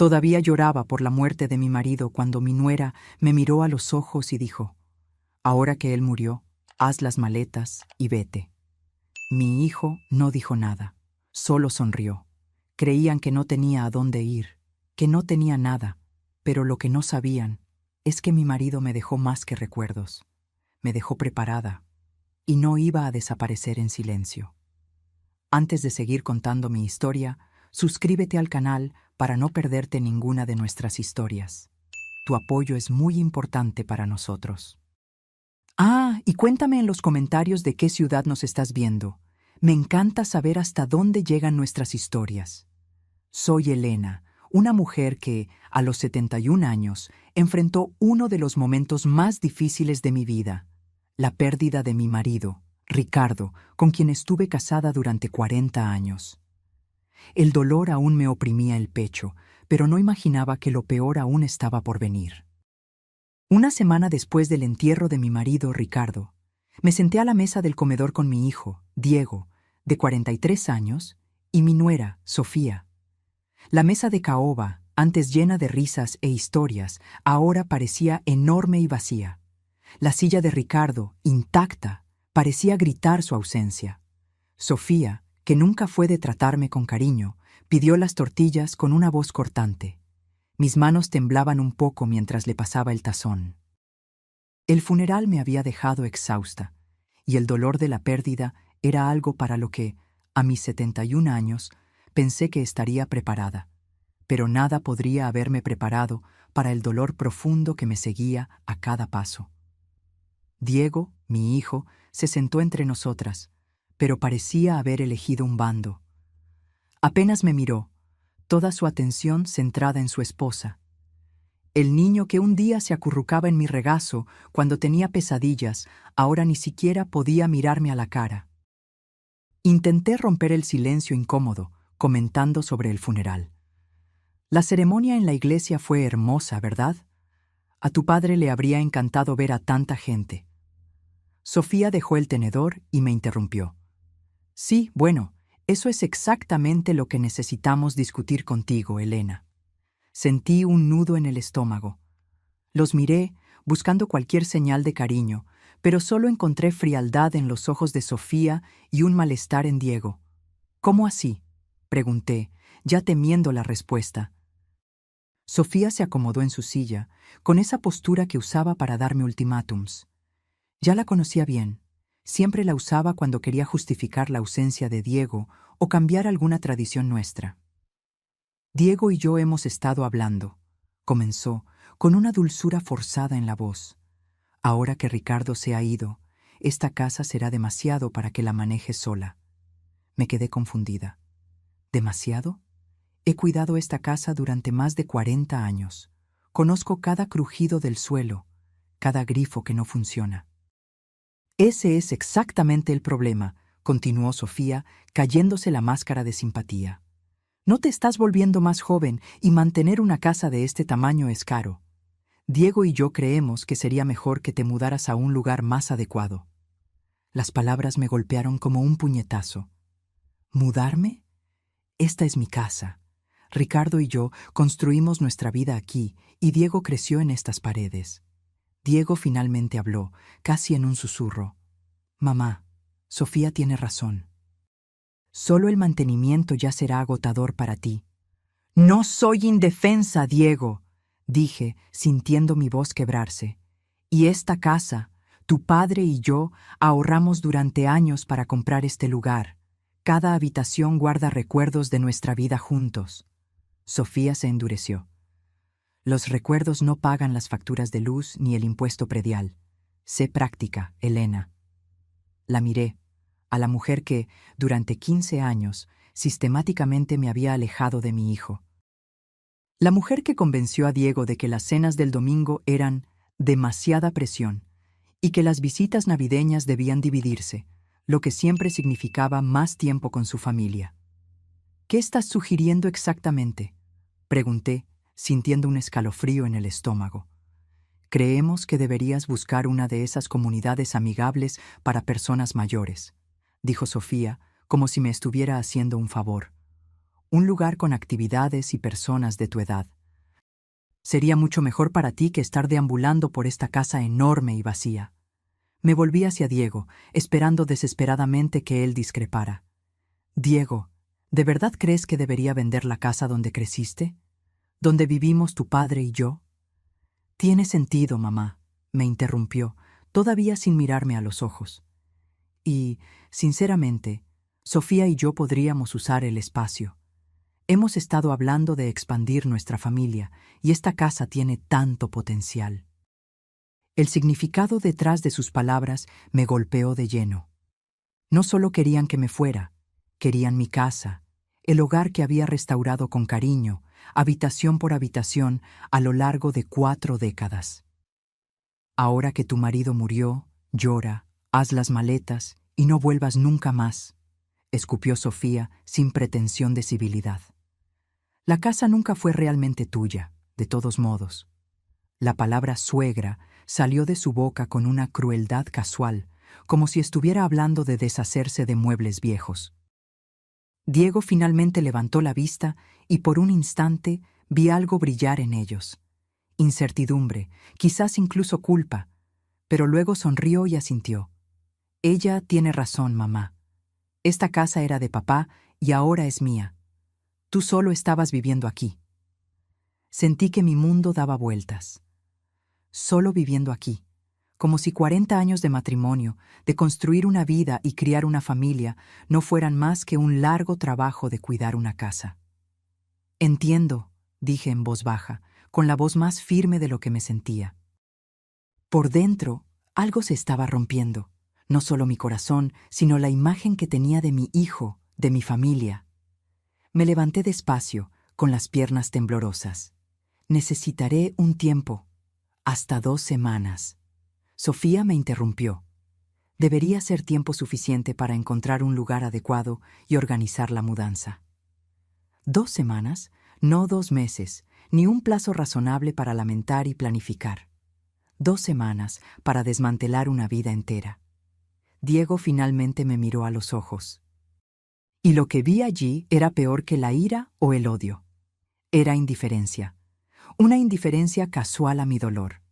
Todavía lloraba por la muerte de mi marido cuando mi nuera me miró a los ojos y dijo: «Ahora que él murió, haz las maletas y vete». Mi hijo no dijo nada, solo sonrió. Creían que no tenía a dónde ir, que no tenía nada, pero lo que no sabían es que mi marido me dejó más que recuerdos. Me dejó preparada y no iba a desaparecer en silencio. Antes de seguir contando mi historia, suscríbete al canal para no perderte ninguna de nuestras historias. Tu apoyo es muy importante para nosotros. Y cuéntame en los comentarios de qué ciudad nos estás viendo. Me encanta saber hasta dónde llegan nuestras historias. Soy Elena, una mujer que, a los 71 años, enfrentó uno de los momentos más difíciles de mi vida: la pérdida de mi marido, Ricardo, con quien estuve casada durante 40 años. El dolor aún me oprimía el pecho, pero no imaginaba que lo peor aún estaba por venir. Una semana después del entierro de mi marido, Ricardo, me senté a la mesa del comedor con mi hijo, Diego, de 43 años, y mi nuera, Sofía. La mesa de caoba, antes llena de risas e historias, ahora parecía enorme y vacía. La silla de Ricardo, intacta, parecía gritar su ausencia. Sofía, que nunca fue de tratarme con cariño, pidió las tortillas con una voz cortante. Mis manos temblaban un poco mientras le pasaba el tazón. El funeral me había dejado exhausta, y el dolor de la pérdida era algo para lo que, a mis 71 años, pensé que estaría preparada. Pero nada podría haberme preparado para el dolor profundo que me seguía a cada paso. Diego, mi hijo, se sentó entre nosotras, pero parecía haber elegido un bando. Apenas me miró, toda su atención centrada en su esposa. El niño que un día se acurrucaba en mi regazo cuando tenía pesadillas, ahora ni siquiera podía mirarme a la cara. Intenté romper el silencio incómodo, comentando sobre el funeral. La ceremonia en la iglesia fue hermosa, ¿verdad? A tu padre le habría encantado ver a tanta gente. Sofía dejó el tenedor y me interrumpió. Sí, bueno, eso es exactamente lo que necesitamos discutir contigo, Elena. Sentí un nudo en el estómago. Los miré, buscando cualquier señal de cariño, pero solo encontré frialdad en los ojos de Sofía y un malestar en Diego. ¿Cómo así?, pregunté, ya temiendo la respuesta. Sofía se acomodó en su silla, con esa postura que usaba para darme ultimátums. Ya la conocía bien. Siempre la usaba cuando quería justificar la ausencia de Diego o cambiar alguna tradición nuestra. Diego y yo hemos estado hablando, comenzó, con una dulzura forzada en la voz. Ahora que Ricardo se ha ido, esta casa será demasiado para que la maneje sola. Me quedé confundida. ¿Demasiado? He cuidado esta casa durante más de 40 años. Conozco cada crujido del suelo, cada grifo que no funciona. Ese es exactamente el problema, continuó Sofía, cayéndose la máscara de simpatía. No te estás volviendo más joven y mantener una casa de este tamaño es caro. Diego y yo creemos que sería mejor que te mudaras a un lugar más adecuado. Las palabras me golpearon como un puñetazo. ¿Mudarme? Esta es mi casa. Ricardo y yo construimos nuestra vida aquí y Diego creció en estas paredes. Diego finalmente habló, casi en un susurro. Mamá, Sofía tiene razón. Solo el mantenimiento ya será agotador para ti. No soy indefensa, Diego, dije, sintiendo mi voz quebrarse. Y esta casa, tu padre y yo ahorramos durante años para comprar este lugar. Cada habitación guarda recuerdos de nuestra vida juntos. Sofía se endureció. Los recuerdos no pagan las facturas de luz ni el impuesto predial. Sé práctica, Elena. La miré, a la mujer que, durante 15 años, sistemáticamente me había alejado de mi hijo. La mujer que convenció a Diego de que las cenas del domingo eran demasiada presión y que las visitas navideñas debían dividirse, lo que siempre significaba más tiempo con su familia. ¿Qué estás sugiriendo exactamente?, pregunté, sintiendo un escalofrío en el estómago. Creemos que deberías buscar una de esas comunidades amigables para personas mayores, dijo Sofía, como si me estuviera haciendo un favor. un lugar con actividades y personas de tu edad. Sería mucho mejor para ti que estar deambulando por esta casa enorme y vacía. Me volví hacia Diego, esperando desesperadamente que él discrepara. Diego, ¿de verdad crees que debería vender la casa donde creciste? ¿Donde vivimos tu padre y yo? Tiene sentido, mamá, me interrumpió, todavía sin mirarme a los ojos. Y, sinceramente, Sofía y yo podríamos usar el espacio. Hemos estado hablando de expandir nuestra familia, y esta casa tiene tanto potencial. El significado detrás de sus palabras me golpeó de lleno. No solo querían que me fuera, querían mi casa, el hogar que había restaurado con cariño, habitación por habitación, a lo largo de 4 décadas. Ahora que tu marido murió, llora, haz las maletas y no vuelvas nunca más, escupió Sofía sin pretensión de civilidad. La casa nunca fue realmente tuya, de todos modos. La palabra suegra salió de su boca con una crueldad casual, como si estuviera hablando de deshacerse de muebles viejos. Diego finalmente levantó la vista y por un instante vi algo brillar en ellos. Incertidumbre, quizás incluso culpa, pero luego sonrió y asintió. Ella tiene razón, mamá. Esta casa era de papá y ahora es mía. Tú solo estabas viviendo aquí. Sentí que mi mundo daba vueltas. Solo viviendo aquí, como si 40 años de matrimonio, de construir una vida y criar una familia, no fueran más que un largo trabajo de cuidar una casa. Entiendo, dije en voz baja, con la voz más firme de lo que me sentía. Por dentro, algo se estaba rompiendo, no solo mi corazón, sino la imagen que tenía de mi hijo, de mi familia. Me levanté despacio, con las piernas temblorosas. Necesitaré un tiempo, hasta 2 semanas. Sofía me interrumpió. Debería ser tiempo suficiente para encontrar un lugar adecuado y organizar la mudanza. 2 semanas, no 2 meses, ni un plazo razonable para lamentar y planificar. 2 semanas para desmantelar una vida entera. Diego finalmente me miró a los ojos. Y lo que vi allí era peor que la ira o el odio. Era indiferencia. Una indiferencia casual a mi dolor.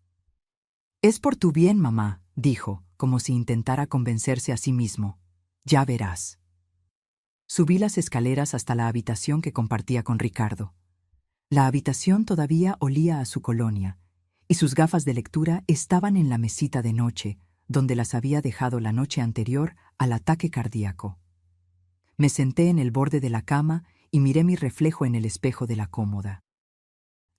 Es por tu bien, mamá, dijo, como si intentara convencerse a sí mismo. Ya verás. Subí las escaleras hasta la habitación que compartía con Ricardo. La habitación todavía olía a su colonia, y sus gafas de lectura estaban en la mesita de noche, donde las había dejado la noche anterior al ataque cardíaco. Me senté en el borde de la cama y miré mi reflejo en el espejo de la cómoda.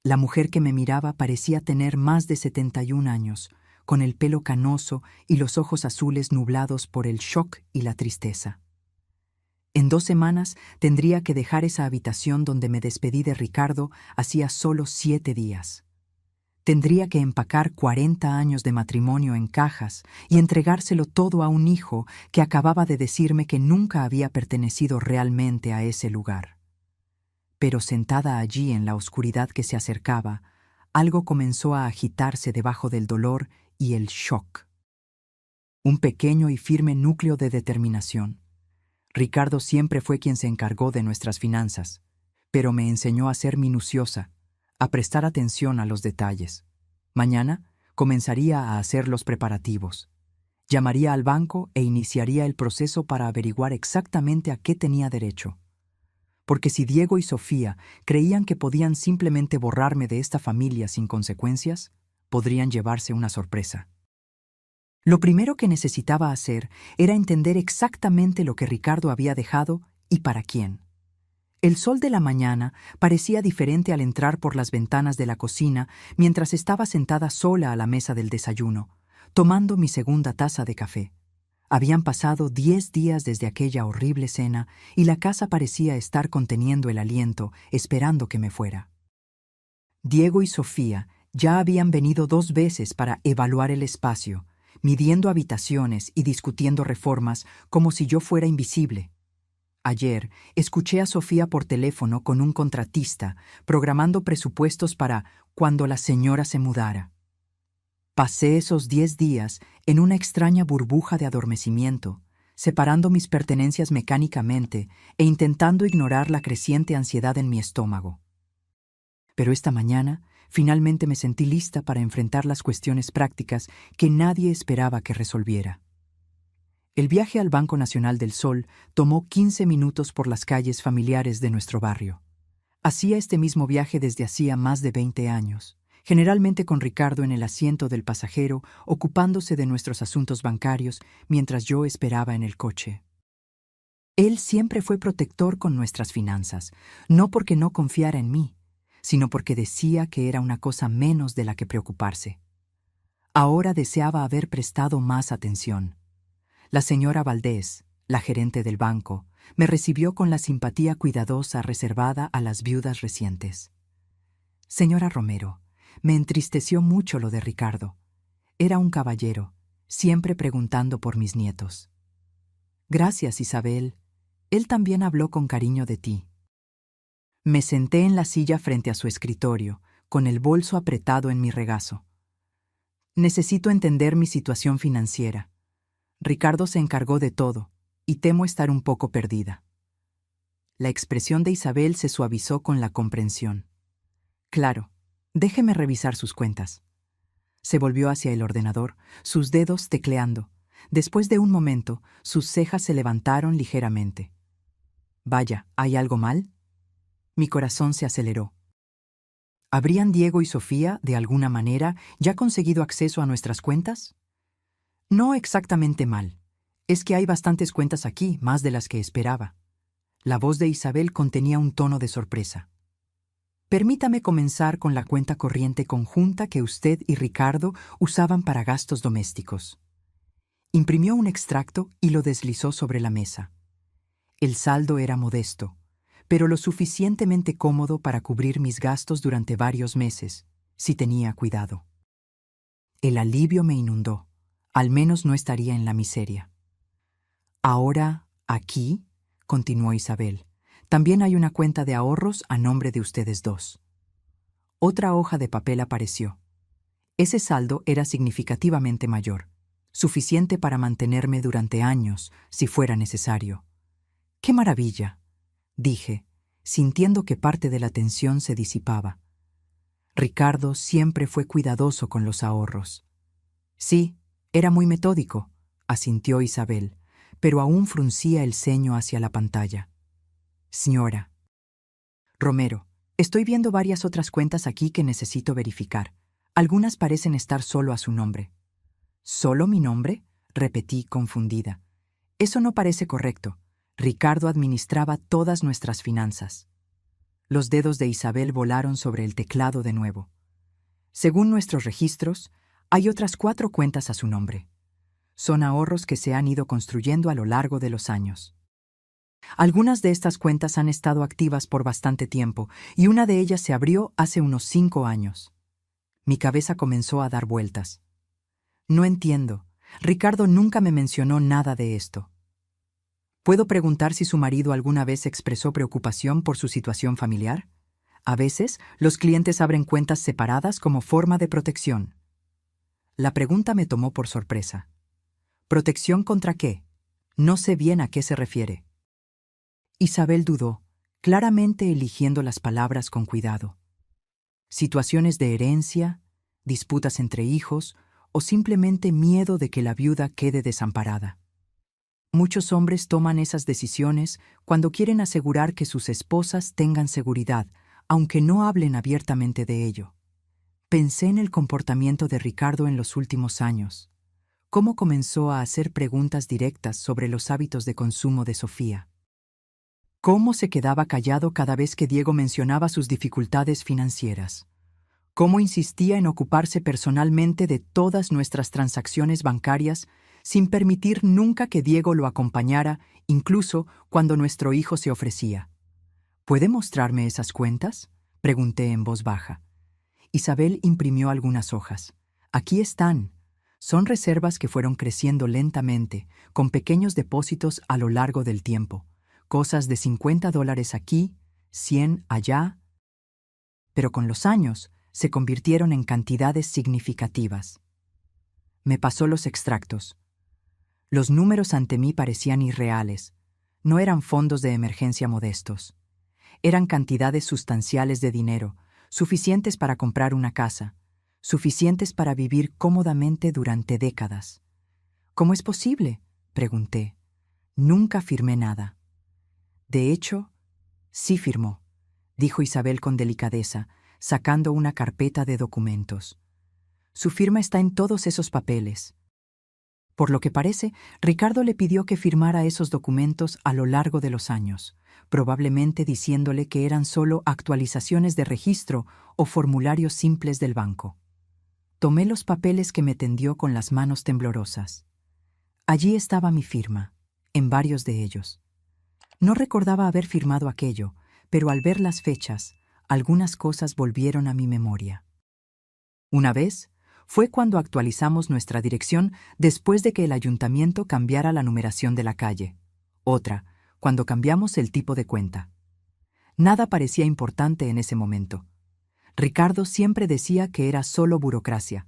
La mujer que me miraba parecía tener más de 71 años, con el pelo canoso y los ojos azules nublados por el shock y la tristeza. En 2 semanas tendría que dejar esa habitación donde me despedí de Ricardo hacía solo 7 días. Tendría que empacar 40 años de matrimonio en cajas y entregárselo todo a un hijo que acababa de decirme que nunca había pertenecido realmente a ese lugar. Pero sentada allí en la oscuridad que se acercaba, algo comenzó a agitarse debajo del dolor y el shock. Un pequeño y firme núcleo de determinación. Ricardo siempre fue quien se encargó de nuestras finanzas, pero me enseñó a ser minuciosa, a prestar atención a los detalles. Mañana comenzaría a hacer los preparativos. Llamaría al banco e iniciaría el proceso para averiguar exactamente a qué tenía derecho. Porque si Diego y Sofía creían que podían simplemente borrarme de esta familia sin consecuencias, podrían llevarse una sorpresa. Lo primero que necesitaba hacer era entender exactamente lo que Ricardo había dejado y para quién. El sol de la mañana parecía diferente al entrar por las ventanas de la cocina mientras estaba sentada sola a la mesa del desayuno, tomando mi segunda taza de café. Habían pasado 10 días desde aquella horrible cena y la casa parecía estar conteniendo el aliento, esperando que me fuera. Diego y Sofía ya habían venido 2 veces para evaluar el espacio, midiendo habitaciones y discutiendo reformas como si yo fuera invisible. Ayer escuché a Sofía por teléfono con un contratista, programando presupuestos para cuando la señora se mudara. Pasé esos 10 días en una extraña burbuja de adormecimiento, separando mis pertenencias mecánicamente e intentando ignorar la creciente ansiedad en mi estómago. Pero esta mañana, finalmente me sentí lista para enfrentar las cuestiones prácticas que nadie esperaba que resolviera. El viaje al Banco Nacional del Sol tomó 15 minutos por las calles familiares de nuestro barrio. Hacía este mismo viaje desde hacía más de 20 años, generalmente con Ricardo en el asiento del pasajero, ocupándose de nuestros asuntos bancarios mientras yo esperaba en el coche. Él siempre fue protector con nuestras finanzas, no porque no confiara en mí, sino porque decía que era una cosa menos de la que preocuparse. Ahora deseaba haber prestado más atención. La señora Valdés, la gerente del banco, me recibió con la simpatía cuidadosa reservada a las viudas recientes. Señora Romero, me entristeció mucho lo de Ricardo. Era un caballero, siempre preguntando por mis nietos. Gracias, Isabel. Él también habló con cariño de ti. Me senté en la silla frente a su escritorio, con el bolso apretado en mi regazo. Necesito entender mi situación financiera. Ricardo se encargó de todo, y temo estar un poco perdida. La expresión de Isabel se suavizó con la comprensión. Claro, déjeme revisar sus cuentas. Se volvió hacia el ordenador, sus dedos tecleando. Después de un momento, sus cejas se levantaron ligeramente. Vaya, ¿hay algo mal? Mi corazón se aceleró. ¿Habrían Diego y Sofía, de alguna manera, ya conseguido acceso a nuestras cuentas? No exactamente mal. Es que hay bastantes cuentas aquí, más de las que esperaba. La voz de Isabel contenía un tono de sorpresa. Permítame comenzar con la cuenta corriente conjunta que usted y Ricardo usaban para gastos domésticos. Imprimió un extracto y lo deslizó sobre la mesa. El saldo era modesto, pero lo suficientemente cómodo para cubrir mis gastos durante varios meses, si tenía cuidado. El alivio me inundó. Al menos no estaría en la miseria. Ahora, aquí, continuó Isabel, también hay una cuenta de ahorros a nombre de ustedes dos. Otra hoja de papel apareció. Ese saldo era significativamente mayor, suficiente para mantenerme durante años, si fuera necesario. ¡Qué maravilla!, dije, sintiendo que parte de la tensión se disipaba. Ricardo siempre fue cuidadoso con los ahorros. Sí, era muy metódico, asintió Isabel, pero aún fruncía el ceño hacia la pantalla. Señora Romero, estoy viendo varias otras cuentas aquí que necesito verificar. Algunas parecen estar solo a su nombre. ¿Solo mi nombre?, repetí confundida. Eso no parece correcto. Ricardo administraba todas nuestras finanzas. Los dedos de Isabel volaron sobre el teclado de nuevo. Según nuestros registros, hay otras 4 cuentas a su nombre. Son ahorros que se han ido construyendo a lo largo de los años. Algunas de estas cuentas han estado activas por bastante tiempo y una de ellas se abrió hace unos 5 años. Mi cabeza comenzó a dar vueltas. No entiendo. Ricardo nunca me mencionó nada de esto. ¿Puedo preguntar si su marido alguna vez expresó preocupación por su situación familiar? A veces, los clientes abren cuentas separadas como forma de protección. La pregunta me tomó por sorpresa. ¿Protección contra qué? No sé bien a qué se refiere. Isabel dudó, claramente eligiendo las palabras con cuidado. Situaciones de herencia, disputas entre hijos o simplemente miedo de que la viuda quede desamparada. Muchos hombres toman esas decisiones cuando quieren asegurar que sus esposas tengan seguridad, aunque no hablen abiertamente de ello. Pensé en el comportamiento de Ricardo en los últimos años. Cómo comenzó a hacer preguntas directas sobre los hábitos de consumo de Sofía. Cómo se quedaba callado cada vez que Diego mencionaba sus dificultades financieras. Cómo insistía en ocuparse personalmente de todas nuestras transacciones bancarias sin permitir nunca que Diego lo acompañara, incluso cuando nuestro hijo se ofrecía. ¿Puede mostrarme esas cuentas?, pregunté en voz baja. Isabel imprimió algunas hojas. Aquí están. Son reservas que fueron creciendo lentamente, con pequeños depósitos a lo largo del tiempo. Cosas de $50 aquí, 100 allá. Pero con los años se convirtieron en cantidades significativas. Me pasó los extractos. Los números ante mí parecían irreales. No eran fondos de emergencia modestos. Eran cantidades sustanciales de dinero, suficientes para comprar una casa, suficientes para vivir cómodamente durante décadas. ¿Cómo es posible?, pregunté. Nunca firmé nada. De hecho, sí firmó, dijo Isabel con delicadeza, sacando una carpeta de documentos. Su firma está en todos esos papeles. Por lo que parece, Ricardo le pidió que firmara esos documentos a lo largo de los años, probablemente diciéndole que eran solo actualizaciones de registro o formularios simples del banco. Tomé los papeles que me tendió con las manos temblorosas. Allí estaba mi firma, en varios de ellos. No recordaba haber firmado aquello, pero al ver las fechas, algunas cosas volvieron a mi memoria. Una vez, fue cuando actualizamos nuestra dirección después de que el ayuntamiento cambiara la numeración de la calle. Otra, cuando cambiamos el tipo de cuenta. Nada parecía importante en ese momento. Ricardo siempre decía que era solo burocracia.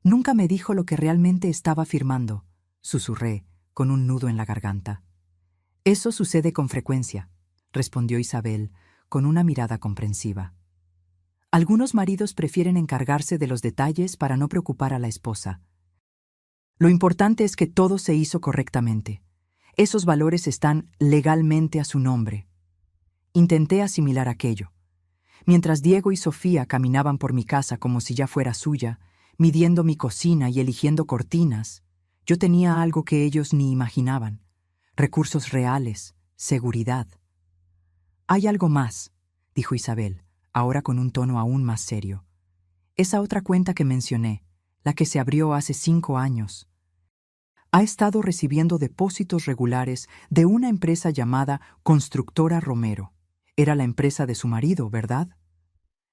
Nunca me dijo lo que realmente estaba firmando, susurré, con un nudo en la garganta. Eso sucede con frecuencia, respondió Isabel, con una mirada comprensiva. Algunos maridos prefieren encargarse de los detalles para no preocupar a la esposa. Lo importante es que todo se hizo correctamente. Esos valores están legalmente a su nombre. Intenté asimilar aquello. Mientras Diego y Sofía caminaban por mi casa como si ya fuera suya, midiendo mi cocina y eligiendo cortinas, yo tenía algo que ellos ni imaginaban. Recursos reales, seguridad. Hay algo más, dijo Isabel, ahora con un tono aún más serio. Esa otra cuenta que mencioné, la que se abrió hace 5 años, ha estado recibiendo depósitos regulares de una empresa llamada Constructora Romero. Era la empresa de su marido, ¿verdad?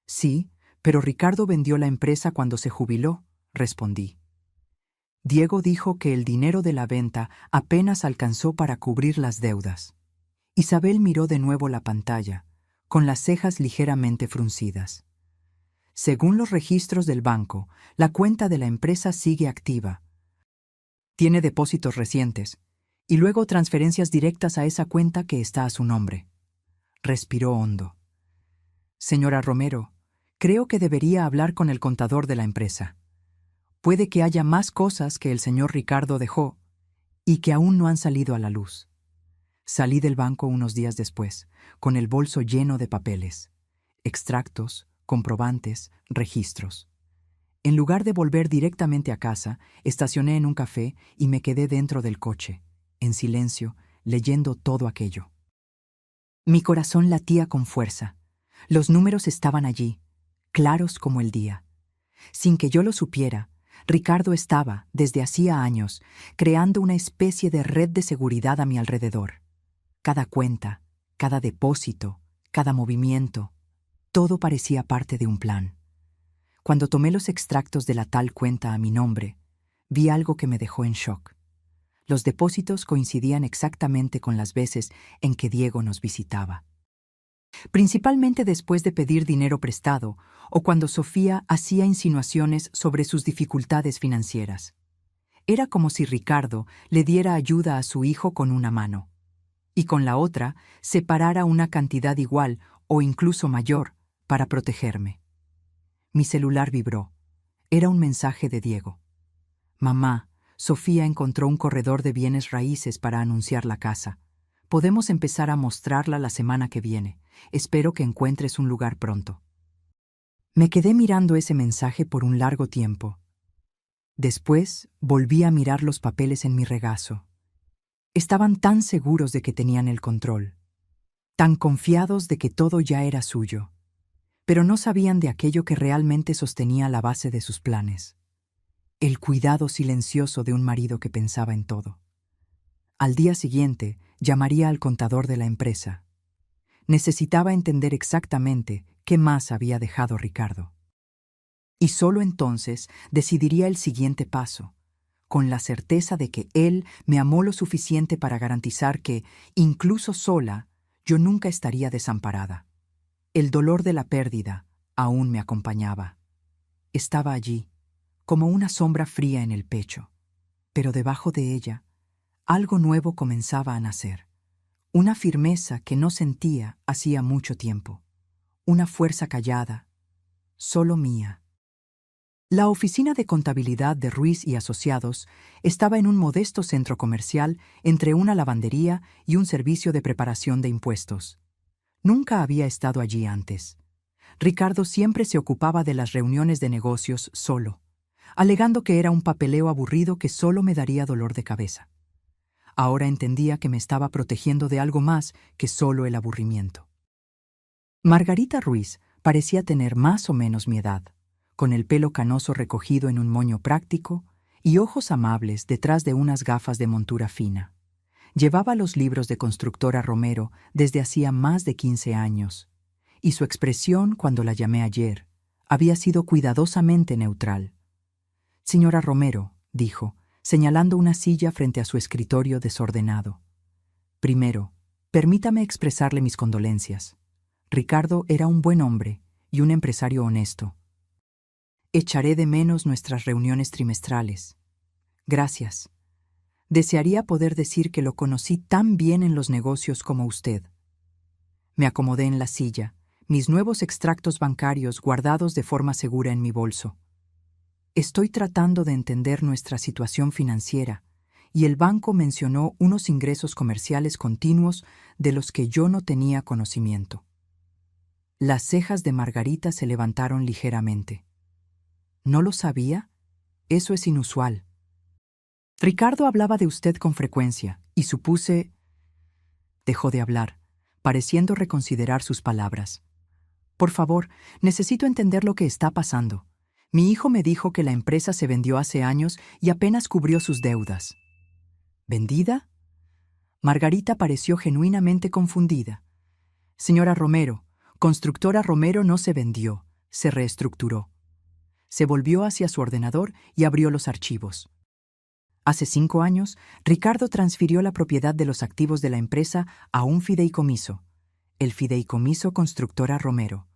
Sí, pero Ricardo vendió la empresa cuando se jubiló, respondí. Diego dijo que el dinero de la venta apenas alcanzó para cubrir las deudas. Isabel miró de nuevo la pantalla, con las cejas ligeramente fruncidas. Según los registros del banco, la cuenta de la empresa sigue activa. Tiene depósitos recientes, y luego transferencias directas a esa cuenta que está a su nombre. Respiró hondo. Señora Romero, creo que debería hablar con el contador de la empresa. Puede que haya más cosas que el señor Ricardo dejó y que aún no han salido a la luz. Salí del banco unos días después, con el bolso lleno de papeles, extractos, comprobantes, registros. En lugar de volver directamente a casa, estacioné en un café y me quedé dentro del coche, en silencio, leyendo todo aquello. Mi corazón latía con fuerza. Los números estaban allí, claros como el día. Sin que yo lo supiera, Ricardo estaba, desde hacía años, creando una especie de red de seguridad a mi alrededor. Cada cuenta, cada depósito, cada movimiento, todo parecía parte de un plan. Cuando tomé los extractos de la tal cuenta a mi nombre, vi algo que me dejó en shock. Los depósitos coincidían exactamente con las veces en que Diego nos visitaba. Principalmente después de pedir dinero prestado o cuando Sofía hacía insinuaciones sobre sus dificultades financieras. Era como si Ricardo le diera ayuda a su hijo con una mano y con la otra separara una cantidad igual o incluso mayor para protegerme. Mi celular vibró. Era un mensaje de Diego. Mamá, Sofía encontró un corredor de bienes raíces para anunciar la casa. Podemos empezar a mostrarla la semana que viene. Espero que encuentres un lugar pronto. Me quedé mirando ese mensaje por un largo tiempo. Después volví a mirar los papeles en mi regazo. Estaban tan seguros de que tenían el control, tan confiados de que todo ya era suyo, pero no sabían de aquello que realmente sostenía la base de sus planes. El cuidado silencioso de un marido que pensaba en todo. Al día siguiente, llamaría al contador de la empresa. Necesitaba entender exactamente qué más había dejado Ricardo. Y solo entonces decidiría el siguiente paso, con la certeza de que él me amó lo suficiente para garantizar que, incluso sola, yo nunca estaría desamparada. El dolor de la pérdida aún me acompañaba. Estaba allí, como una sombra fría en el pecho, pero debajo de ella algo nuevo comenzaba a nacer. Una firmeza que no sentía hacía mucho tiempo. Una fuerza callada, solo mía. La oficina de contabilidad de Ruiz y Asociados estaba en un modesto centro comercial entre una lavandería y un servicio de preparación de impuestos. Nunca había estado allí antes. Ricardo siempre se ocupaba de las reuniones de negocios solo, alegando que era un papeleo aburrido que solo me daría dolor de cabeza. Ahora entendía que me estaba protegiendo de algo más que solo el aburrimiento. Margarita Ruiz parecía tener más o menos mi edad, con el pelo canoso recogido en un moño práctico y ojos amables detrás de unas gafas de montura fina. Llevaba los libros de Constructora Romero desde hacía más de 15 años, y su expresión cuando la llamé ayer había sido cuidadosamente neutral. «Señora Romero», dijo, señalando una silla frente a su escritorio desordenado. «Primero, permítame expresarle mis condolencias. Ricardo era un buen hombre y un empresario honesto. Echaré de menos nuestras reuniones trimestrales. Gracias. Desearía poder decir que lo conocí tan bien en los negocios como usted». Me acomodé en la silla, mis nuevos extractos bancarios guardados de forma segura en mi bolso. Estoy tratando de entender nuestra situación financiera, y el banco mencionó unos ingresos comerciales continuos de los que yo no tenía conocimiento. Las cejas de Margarita se levantaron ligeramente. ¿No lo sabía? Eso es inusual. Ricardo hablaba de usted con frecuencia, y supuse... Dejó de hablar, pareciendo reconsiderar sus palabras. Por favor, necesito entender lo que está pasando. Mi hijo me dijo que la empresa se vendió hace años y apenas cubrió sus deudas. ¿Vendida? Margarita pareció genuinamente confundida. Señora Romero, Constructora Romero no se vendió, se reestructuró. Se volvió hacia su ordenador y abrió los archivos. Hace 5 años, Ricardo transfirió la propiedad de los activos de la empresa a un fideicomiso, el Fideicomiso Constructora Romero.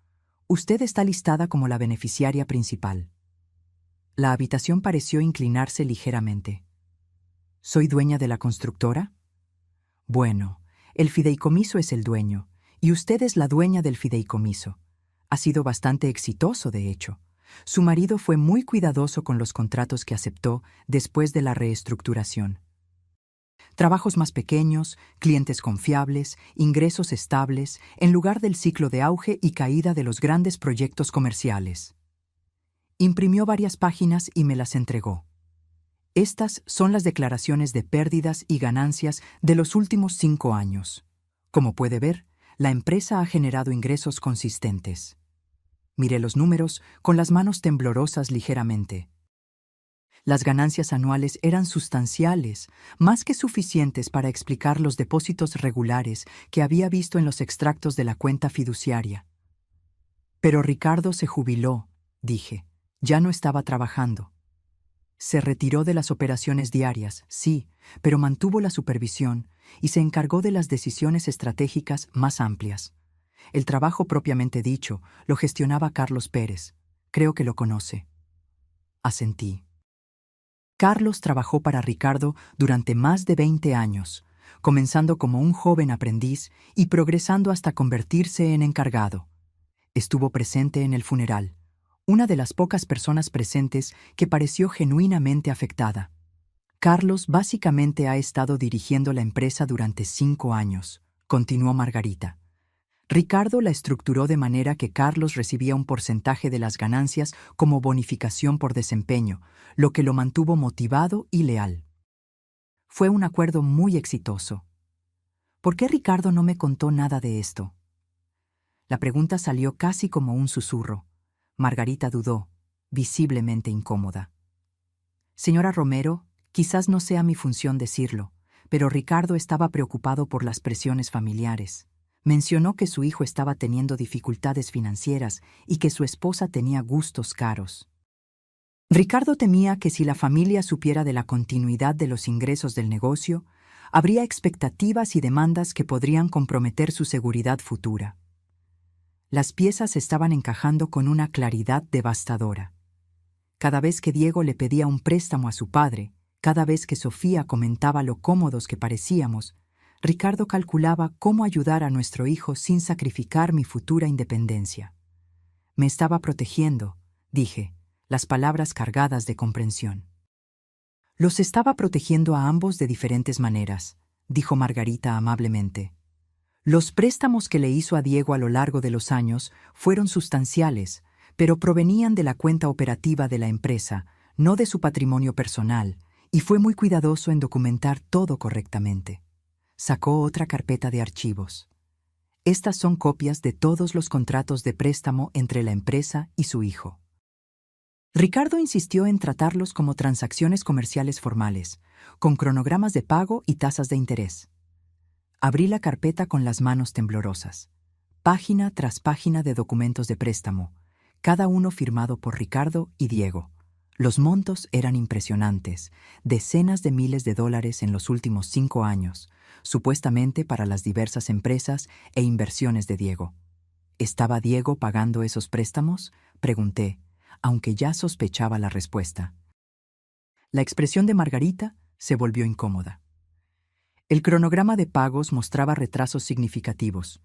Usted está listada como la beneficiaria principal. La habitación pareció inclinarse ligeramente. ¿Soy dueña de la constructora? Bueno, el fideicomiso es el dueño, y usted es la dueña del fideicomiso. Ha sido bastante exitoso, de hecho. Su marido fue muy cuidadoso con los contratos que aceptó después de la reestructuración. Trabajos más pequeños, clientes confiables, ingresos estables, en lugar del ciclo de auge y caída de los grandes proyectos comerciales. Imprimió varias páginas y me las entregó. Estas son las declaraciones de pérdidas y ganancias de los últimos 5 años. Como puede ver, la empresa ha generado ingresos consistentes. Miré los números con las manos temblorosas ligeramente. Las ganancias anuales eran sustanciales, más que suficientes para explicar los depósitos regulares que había visto en los extractos de la cuenta fiduciaria. Pero Ricardo se jubiló, dije. Ya no estaba trabajando. Se retiró de las operaciones diarias, sí, pero mantuvo la supervisión y se encargó de las decisiones estratégicas más amplias. El trabajo propiamente dicho lo gestionaba Carlos Pérez. Creo que lo conoce. Asentí. Carlos trabajó para Ricardo durante más de 20 años, comenzando como un joven aprendiz y progresando hasta convertirse en encargado. Estuvo presente en el funeral, una de las pocas personas presentes que pareció genuinamente afectada. Carlos básicamente ha estado dirigiendo la empresa durante 5 años, continuó Margarita. Ricardo la estructuró de manera que Carlos recibía un porcentaje de las ganancias como bonificación por desempeño, lo que lo mantuvo motivado y leal. Fue un acuerdo muy exitoso. ¿Por qué Ricardo no me contó nada de esto? La pregunta salió casi como un susurro. Margarita dudó, visiblemente incómoda. Señora Romero, quizás no sea mi función decirlo, pero Ricardo estaba preocupado por las presiones familiares. Mencionó que su hijo estaba teniendo dificultades financieras y que su esposa tenía gustos caros. Ricardo temía que si la familia supiera de la continuidad de los ingresos del negocio, habría expectativas y demandas que podrían comprometer su seguridad futura. Las piezas estaban encajando con una claridad devastadora. Cada vez que Diego le pedía un préstamo a su padre, Cada vez que Sofía comentaba lo cómodos que parecíamos, Ricardo calculaba cómo ayudar a nuestro hijo sin sacrificar mi futura independencia. Me estaba protegiendo, dije, las palabras cargadas de comprensión. Los estaba protegiendo a ambos de diferentes maneras, dijo Margarita amablemente. Los préstamos que le hizo a Diego a lo largo de los años fueron sustanciales, pero provenían de la cuenta operativa de la empresa, no de su patrimonio personal, y fue muy cuidadoso en documentar todo correctamente. Sacó otra carpeta de archivos. Estas son copias de todos los contratos de préstamo entre la empresa y su hijo. Ricardo insistió en tratarlos como transacciones comerciales formales, con cronogramas de pago y tasas de interés. Abrí la carpeta con las manos temblorosas. Página tras página de documentos de préstamo, cada uno firmado por Ricardo y Diego. Los montos eran impresionantes, decenas de miles de dólares en los últimos 5 años, supuestamente para las diversas empresas e inversiones de Diego. ¿Estaba Diego pagando esos préstamos?, pregunté, aunque ya sospechaba la respuesta. La expresión de Margarita se volvió incómoda. El cronograma de pagos mostraba retrasos significativos.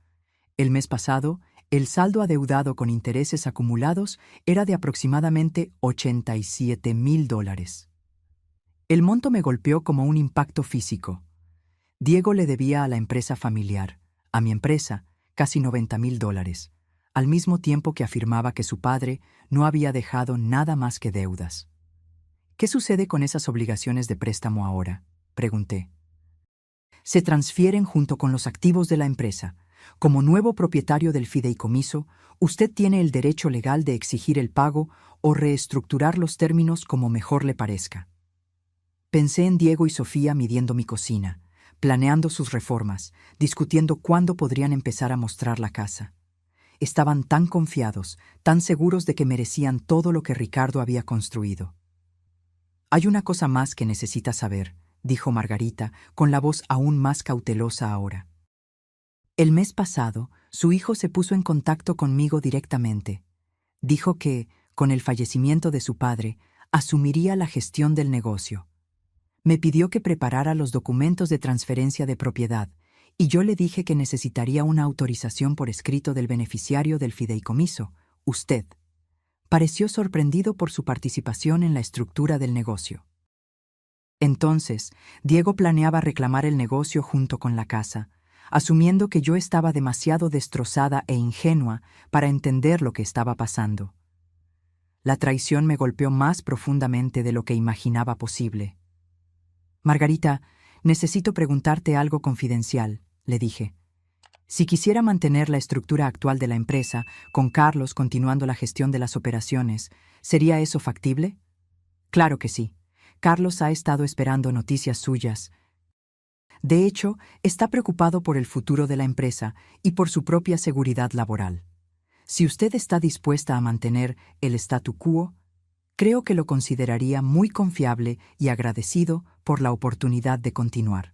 El mes pasado, el saldo adeudado con intereses acumulados era de aproximadamente $87,000. El monto me golpeó como un impacto físico. Diego le debía a la empresa familiar, a mi empresa, casi $90,000, al mismo tiempo que afirmaba que su padre no había dejado nada más que deudas. ¿Qué sucede con esas obligaciones de préstamo ahora?, pregunté. Se transfieren junto con los activos de la empresa. Como nuevo propietario del fideicomiso, usted tiene el derecho legal de exigir el pago o reestructurar los términos como mejor le parezca. Pensé en Diego y Sofía midiendo mi cocina, planeando sus reformas, discutiendo cuándo podrían empezar a mostrar la casa. Estaban tan confiados, tan seguros de que merecían todo lo que Ricardo había construido. Hay una cosa más que necesita saber, dijo Margarita, con la voz aún más cautelosa ahora. El mes pasado, su hijo se puso en contacto conmigo directamente. Dijo que, con el fallecimiento de su padre, asumiría la gestión del negocio. Me pidió que preparara los documentos de transferencia de propiedad, y yo le dije que necesitaría una autorización por escrito del beneficiario del fideicomiso, usted. Pareció sorprendido por su participación en la estructura del negocio. Entonces, Diego planeaba reclamar el negocio junto con la casa, asumiendo que yo estaba demasiado destrozada e ingenua para entender lo que estaba pasando. La traición me golpeó más profundamente de lo que imaginaba posible. Margarita, necesito preguntarte algo confidencial, le dije. Si quisiera mantener la estructura actual de la empresa, con Carlos continuando la gestión de las operaciones, ¿sería eso factible? Claro que sí. Carlos ha estado esperando noticias suyas. De hecho, está preocupado por el futuro de la empresa y por su propia seguridad laboral. Si usted está dispuesta a mantener el statu quo, creo que lo consideraría muy confiable y agradecido por la oportunidad de continuar.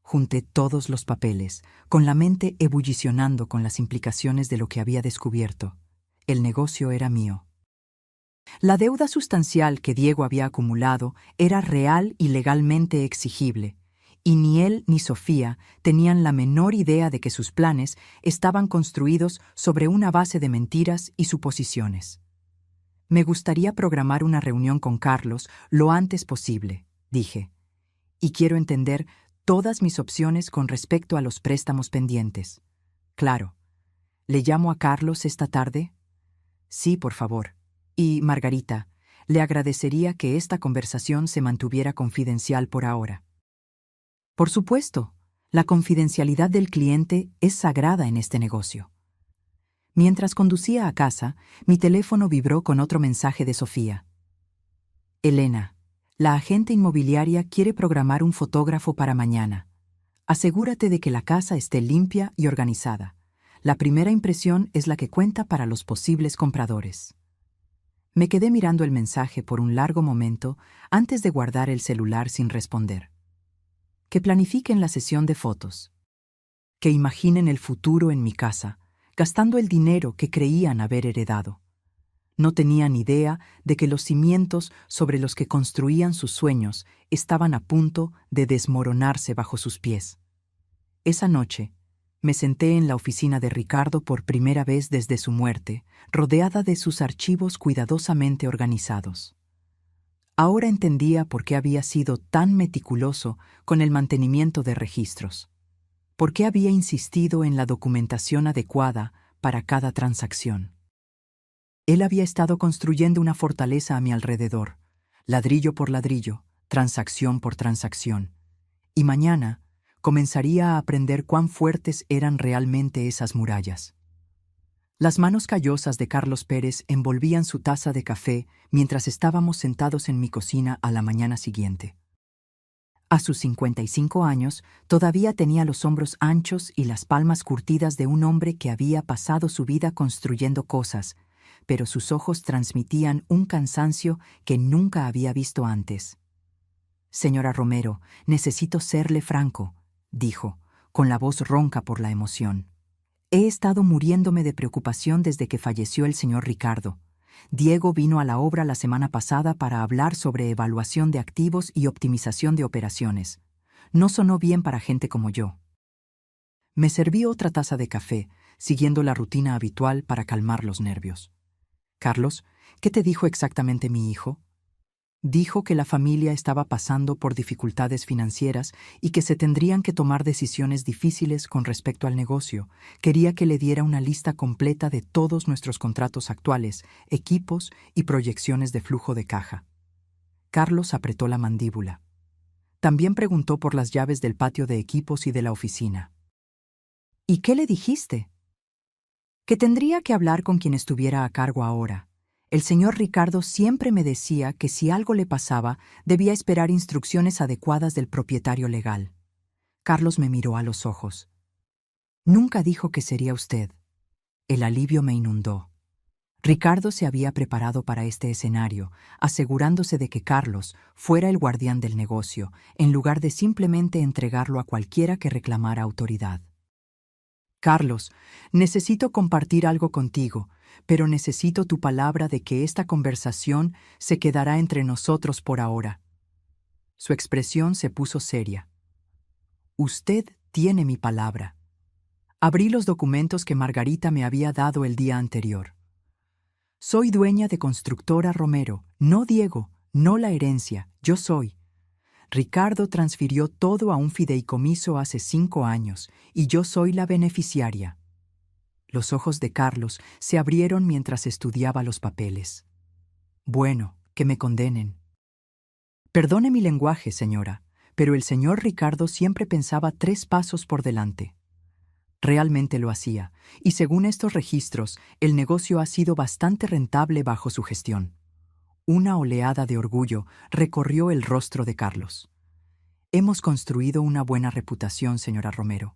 Junté todos los papeles, con la mente ebullicionando con las implicaciones de lo que había descubierto. El negocio era mío. La deuda sustancial que Diego había acumulado era real y legalmente exigible, y ni él ni Sofía tenían la menor idea de que sus planes estaban construidos sobre una base de mentiras y suposiciones. Me gustaría programar una reunión con Carlos lo antes posible, dije, y quiero entender todas mis opciones con respecto a los préstamos pendientes. Claro. ¿Le llamo a Carlos esta tarde? Sí, por favor. Y, Margarita, le agradecería que esta conversación se mantuviera confidencial por ahora. Por supuesto, la confidencialidad del cliente es sagrada en este negocio. Mientras conducía a casa, mi teléfono vibró con otro mensaje de Sofía. Elena, la agente inmobiliaria quiere programar un fotógrafo para mañana. Asegúrate de que la casa esté limpia y organizada. La primera impresión es la que cuenta para los posibles compradores. Me quedé mirando el mensaje por un largo momento antes de guardar el celular sin responder. Que planifiquen la sesión de fotos. Que imaginen el futuro en mi casa, gastando el dinero que creían haber heredado. No tenían idea de que los cimientos sobre los que construían sus sueños estaban a punto de desmoronarse bajo sus pies. Esa noche, me senté en la oficina de Ricardo por primera vez desde su muerte, rodeada de sus archivos cuidadosamente organizados. Ahora entendía por qué había sido tan meticuloso con el mantenimiento de registros, por qué había insistido en la documentación adecuada para cada transacción. Él había estado construyendo una fortaleza a mi alrededor, ladrillo por ladrillo, transacción por transacción, y mañana comenzaría a aprender cuán fuertes eran realmente esas murallas. Las manos callosas de Carlos Pérez envolvían su taza de café mientras estábamos sentados en mi cocina a la mañana siguiente. A sus 55 años, todavía tenía los hombros anchos y las palmas curtidas de un hombre que había pasado su vida construyendo cosas, pero sus ojos transmitían un cansancio que nunca había visto antes. «Señora Romero, necesito serle franco», dijo, con la voz ronca por la emoción. «He estado muriéndome de preocupación desde que falleció el señor Ricardo. Diego vino a la obra la semana pasada para hablar sobre evaluación de activos y optimización de operaciones. No sonó bien para gente como yo». Me serví otra taza de café, siguiendo la rutina habitual para calmar los nervios. «Carlos, ¿qué te dijo exactamente mi hijo?» Dijo que la familia estaba pasando por dificultades financieras y que se tendrían que tomar decisiones difíciles con respecto al negocio. Quería que le diera una lista completa de todos nuestros contratos actuales, equipos y proyecciones de flujo de caja. Carlos apretó la mandíbula. También preguntó por las llaves del patio de equipos y de la oficina. «¿Y qué le dijiste?» «Que tendría que hablar con quien estuviera a cargo ahora. El señor Ricardo siempre me decía que si algo le pasaba, debía esperar instrucciones adecuadas del propietario legal». Carlos me miró a los ojos. «Nunca dijo que sería usted». El alivio me inundó. Ricardo se había preparado para este escenario, asegurándose de que Carlos fuera el guardián del negocio, en lugar de simplemente entregarlo a cualquiera que reclamara autoridad. «Carlos, necesito compartir algo contigo, pero necesito tu palabra de que esta conversación se quedará entre nosotros por ahora». Su expresión se puso seria. «Usted tiene mi palabra». Abrí los documentos que Margarita me había dado el día anterior. «Soy dueña de Constructora Romero, no Diego, no la herencia, yo soy. Ricardo transfirió todo a un fideicomiso hace 5 años y yo soy la beneficiaria». Los ojos de Carlos se abrieron mientras estudiaba los papeles. «Bueno, que me condenen». «Perdone mi lenguaje, señora, pero el señor Ricardo siempre pensaba 3 pasos por delante». Realmente lo hacía, y según estos registros, el negocio ha sido bastante rentable bajo su gestión. Una oleada de orgullo recorrió el rostro de Carlos. «Hemos construido una buena reputación, señora Romero.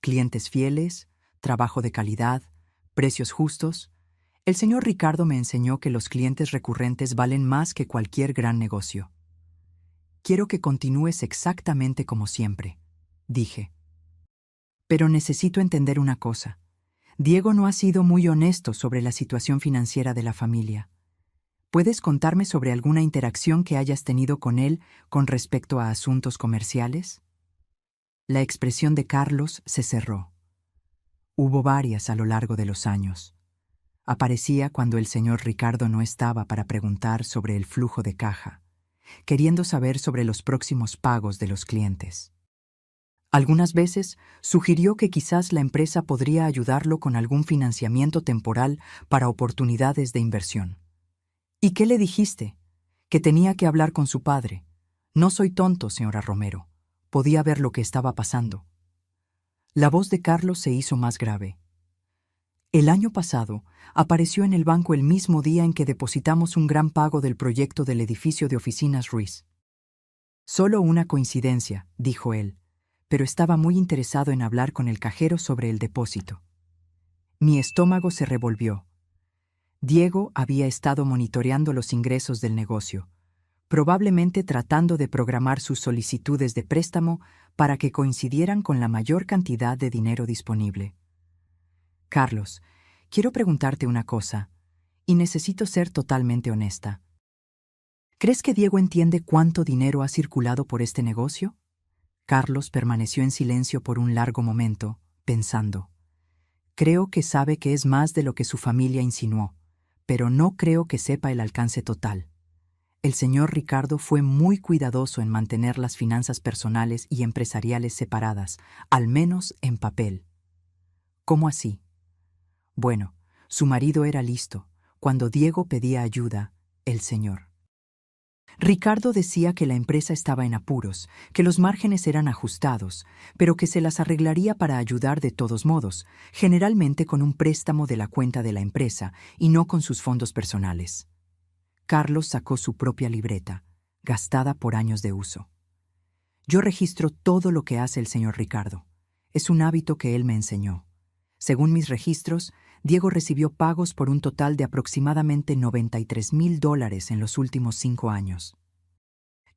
Clientes fieles, trabajo de calidad, precios justos. El señor Ricardo me enseñó que los clientes recurrentes valen más que cualquier gran negocio». «Quiero que continúes exactamente como siempre», dije. «Pero necesito entender una cosa. Diego no ha sido muy honesto sobre la situación financiera de la familia. ¿Puedes contarme sobre alguna interacción que hayas tenido con él con respecto a asuntos comerciales?» La expresión de Carlos se cerró. Hubo varias a lo largo de los años. Aparecía cuando el señor Ricardo no estaba para preguntar sobre el flujo de caja, queriendo saber sobre los próximos pagos de los clientes. Algunas veces sugirió que quizás la empresa podría ayudarlo con algún financiamiento temporal para oportunidades de inversión. «¿Y qué le dijiste?» «Que tenía que hablar con su padre. No soy tonto, señora Romero. Podía ver lo que estaba pasando». La voz de Carlos se hizo más grave. «El año pasado apareció en el banco el mismo día en que depositamos un gran pago del proyecto del edificio de oficinas Ruiz». «Solo una coincidencia», dijo él, pero estaba muy interesado en hablar con el cajero sobre el depósito. Mi estómago se revolvió. Diego había estado monitoreando los ingresos del negocio, probablemente tratando de programar sus solicitudes de préstamo para que coincidieran con la mayor cantidad de dinero disponible. «Carlos, quiero preguntarte una cosa. y necesito ser totalmente honesta. ¿Crees que Diego entiende cuánto dinero ha circulado por este negocio? Carlos permaneció en silencio por un largo momento, pensando. Creo que sabe que es más de lo que su familia insinuó, pero no creo que sepa el alcance total. El señor Ricardo fue muy cuidadoso en mantener las finanzas personales y empresariales separadas, al menos en papel. ¿Cómo así? Bueno, su marido era listo. Cuando Diego pedía ayuda, el señor Ricardo decía que la empresa estaba en apuros, que los márgenes eran ajustados, pero que se las arreglaría para ayudar de todos modos, generalmente con un préstamo de la cuenta de la empresa y no con sus fondos personales. Carlos sacó su propia libreta, gastada por años de uso. Yo registro todo lo que hace el señor Ricardo. Es un hábito que él me enseñó. Según mis registros, Diego recibió pagos por un total de aproximadamente $93,000 en los últimos 5 años.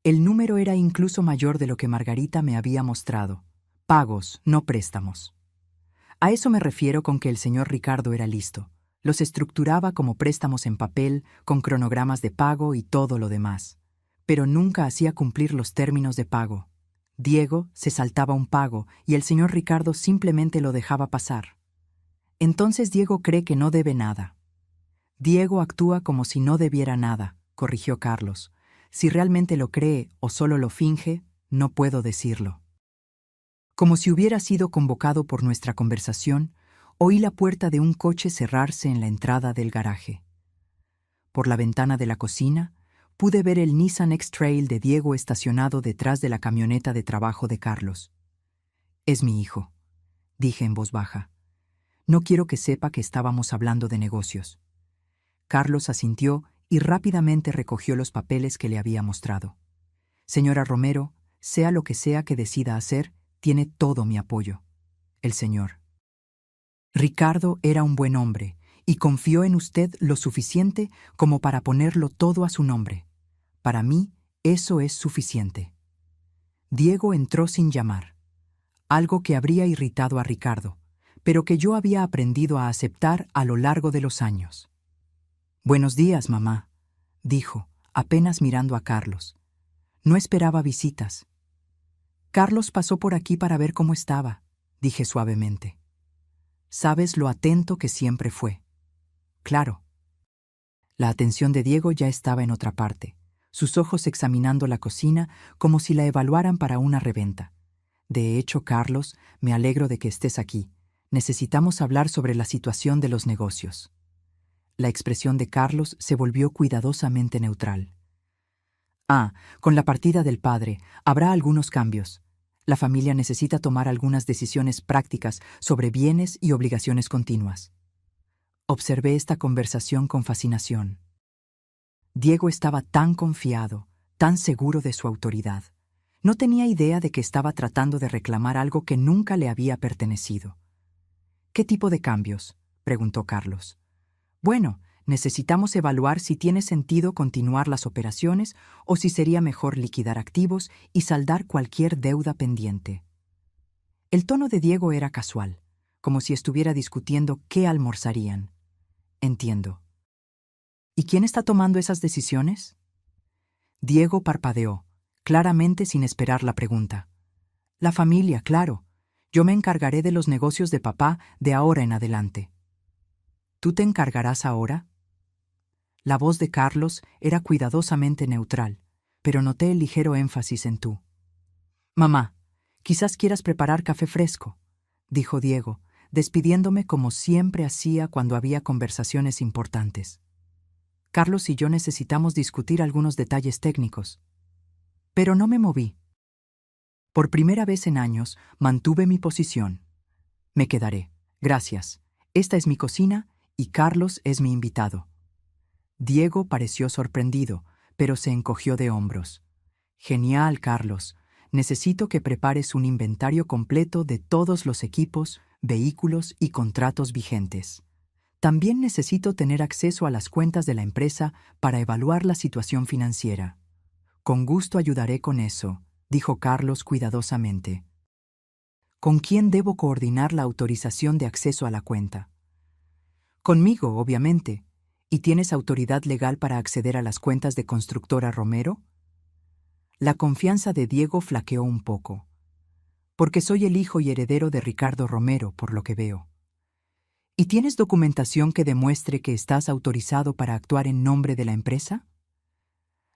El número era incluso mayor de lo que Margarita me había mostrado. Pagos, no préstamos. A eso me refiero con que el señor Ricardo era listo. Los estructuraba como préstamos en papel, con cronogramas de pago y todo lo demás. Pero nunca hacía cumplir los términos de pago. Diego se saltaba un pago y el señor Ricardo simplemente lo dejaba pasar. Entonces Diego cree que no debe nada. Diego actúa como si no debiera nada, corrigió Carlos. Si realmente lo cree o solo lo finge, no puedo decirlo. Como si hubiera sido convocado por nuestra conversación, oí la puerta de un coche cerrarse en la entrada del garaje. Por la ventana de la cocina, pude ver el Nissan X-Trail de Diego estacionado detrás de la camioneta de trabajo de Carlos. Es mi hijo, dije en voz baja. No quiero que sepa que estábamos hablando de negocios. Carlos asintió y rápidamente recogió los papeles que le había mostrado. Señora Romero, sea lo que sea que decida hacer, tiene todo mi apoyo. El señor Ricardo era un buen hombre y confió en usted lo suficiente como para ponerlo todo a su nombre. Para mí, eso es suficiente. Diego entró sin llamar, algo que habría irritado a Ricardo, pero que yo había aprendido a aceptar a lo largo de los años. «Buenos días, mamá», dijo, apenas mirando a Carlos. No esperaba visitas. «Carlos pasó por aquí para ver cómo estaba», dije suavemente. «Sabes lo atento que siempre fue». «Claro». La atención de Diego ya estaba en otra parte, sus ojos examinando la cocina como si la evaluaran para una reventa. «De hecho, Carlos, me alegro de que estés aquí. Necesitamos hablar sobre la situación de los negocios». La expresión de Carlos se volvió cuidadosamente neutral. Con la partida del padre, habrá algunos cambios. La familia necesita tomar algunas decisiones prácticas sobre bienes y obligaciones continuas. Observé esta conversación con fascinación. Diego estaba tan confiado, tan seguro de su autoridad. No tenía idea de que estaba tratando de reclamar algo que nunca le había pertenecido. «¿Qué tipo de cambios?», preguntó Carlos. «Bueno, necesitamos evaluar si tiene sentido continuar las operaciones o si sería mejor liquidar activos y saldar cualquier deuda pendiente». El tono de Diego era casual, como si estuviera discutiendo qué almorzarían. «Entiendo». «¿Y quién está tomando esas decisiones?». Diego parpadeó, claramente sin esperar la pregunta. «La familia, claro. Yo me encargaré de los negocios de papá de ahora en adelante». «¿Tú te encargarás ahora?». La voz de Carlos era cuidadosamente neutral, pero noté el ligero énfasis en tú. «Mamá, quizás quieras preparar café fresco», dijo Diego, despidiéndome como siempre hacía cuando había conversaciones importantes. «Carlos y yo necesitamos discutir algunos detalles técnicos». Pero no me moví. Por primera vez en años, mantuve mi posición. «Me quedaré. Gracias. Esta es mi cocina y Carlos es mi invitado». Diego pareció sorprendido, pero se encogió de hombros. «Genial, Carlos. Necesito que prepares un inventario completo de todos los equipos, vehículos y contratos vigentes. También necesito tener acceso a las cuentas de la empresa para evaluar la situación financiera». «Con gusto ayudaré con eso», dijo Carlos cuidadosamente. «¿Con quién debo coordinar la autorización de acceso a la cuenta?». «Conmigo, obviamente. ¿Y tienes autoridad legal para acceder a las cuentas de Constructora Romero? La confianza de Diego flaqueó un poco. Porque soy el hijo y heredero de Ricardo Romero, por lo que veo. ¿Y tienes documentación que demuestre que estás autorizado para actuar en nombre de la empresa?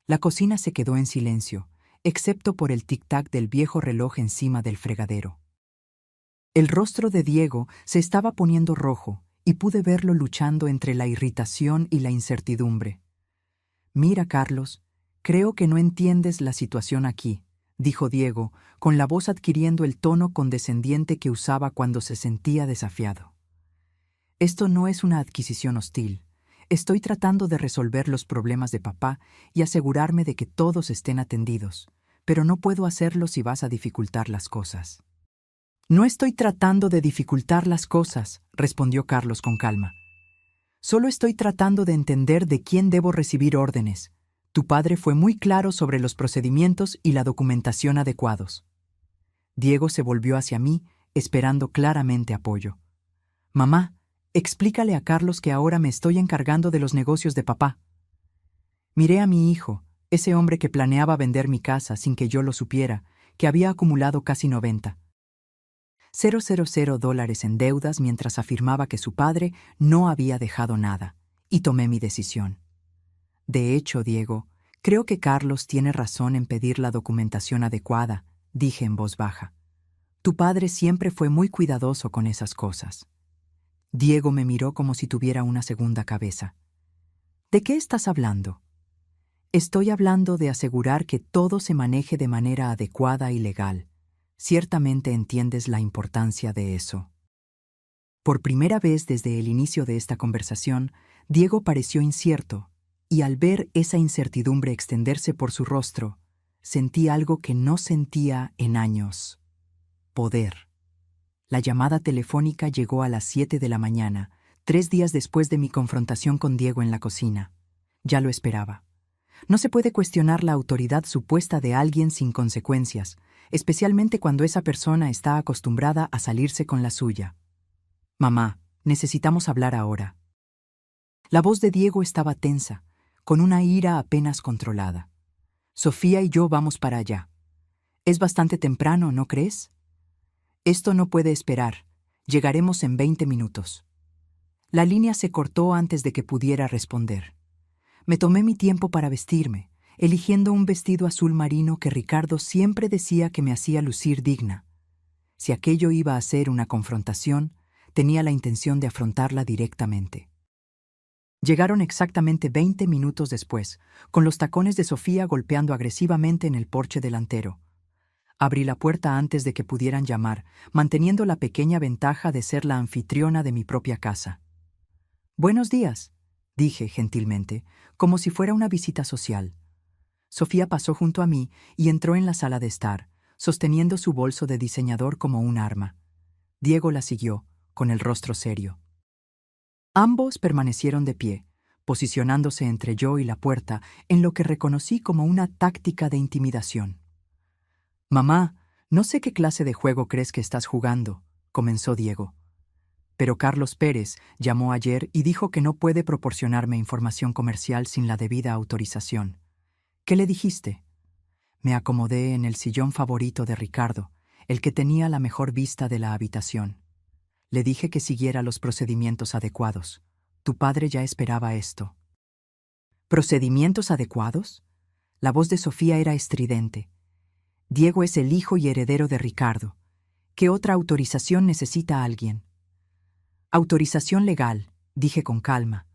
La cocina se quedó en silencio, excepto por el tic-tac del viejo reloj encima del fregadero. El rostro de Diego se estaba poniendo rojo y pude verlo luchando entre la irritación y la incertidumbre. Mira, Carlos, creo que no entiendes la situación aquí, dijo Diego, con la voz adquiriendo el tono condescendiente que usaba cuando se sentía desafiado. Esto no es una adquisición hostil. Estoy tratando de resolver los problemas de papá y asegurarme de que todos estén atendidos, pero no puedo hacerlo si vas a dificultar las cosas. No estoy tratando de dificultar las cosas, respondió Carlos con calma. Solo estoy tratando de entender de quién debo recibir órdenes. Tu padre fue muy claro sobre los procedimientos y la documentación adecuados. Diego se volvió hacia mí, esperando claramente apoyo. Mamá, explícale a Carlos que ahora me estoy encargando de los negocios de papá. Miré a mi hijo, ese hombre que planeaba vender mi casa sin que yo lo supiera, que había acumulado casi $0,000 en deudas mientras afirmaba que su padre no había dejado nada, y tomé mi decisión. De hecho, Diego, creo que Carlos tiene razón en pedir la documentación adecuada, dije en voz baja. Tu padre siempre fue muy cuidadoso con esas cosas. Diego me miró como si tuviera una segunda cabeza. ¿De qué estás hablando? Estoy hablando de asegurar que todo se maneje de manera adecuada y legal. Ciertamente entiendes la importancia de eso. Por primera vez desde el inicio de esta conversación, Diego pareció incierto, y al ver esa incertidumbre extenderse por su rostro, sentí algo que no sentía en años: poder. La llamada telefónica llegó a las 7 de la mañana, 3 días después de mi confrontación con Diego en la cocina. Ya lo esperaba. No se puede cuestionar la autoridad supuesta de alguien sin consecuencias, especialmente cuando esa persona está acostumbrada a salirse con la suya. Mamá, necesitamos hablar ahora. La voz de Diego estaba tensa, con una ira apenas controlada. Sofía y yo vamos para allá. Es bastante temprano, ¿no crees? Esto no puede esperar. Llegaremos en 20 minutos. La línea se cortó antes de que pudiera responder. Me tomé mi tiempo para vestirme, eligiendo un vestido azul marino que Ricardo siempre decía que me hacía lucir digna. Si aquello iba a ser una confrontación, tenía la intención de afrontarla directamente. Llegaron exactamente 20 minutos después, con los tacones de Sofía golpeando agresivamente en el porche delantero. Abrí la puerta antes de que pudieran llamar, manteniendo la pequeña ventaja de ser la anfitriona de mi propia casa. «Buenos días», dije gentilmente, como si fuera una visita social. Sofía pasó junto a mí y entró en la sala de estar, sosteniendo su bolso de diseñador como un arma. Diego la siguió, con el rostro serio. Ambos permanecieron de pie, posicionándose entre yo y la puerta en lo que reconocí como una táctica de intimidación. «Mamá, no sé qué clase de juego crees que estás jugando», comenzó Diego. Pero Carlos Pérez llamó ayer y dijo que no puede proporcionarme información comercial sin la debida autorización. ¿Qué le dijiste? Me acomodé en el sillón favorito de Ricardo, el que tenía la mejor vista de la habitación. Le dije que siguiera los procedimientos adecuados. Tu padre ya esperaba esto. ¿Procedimientos adecuados? La voz de Sofía era estridente. Diego es el hijo y heredero de Ricardo. ¿Qué otra autorización necesita alguien? Autorización legal, dije con calma.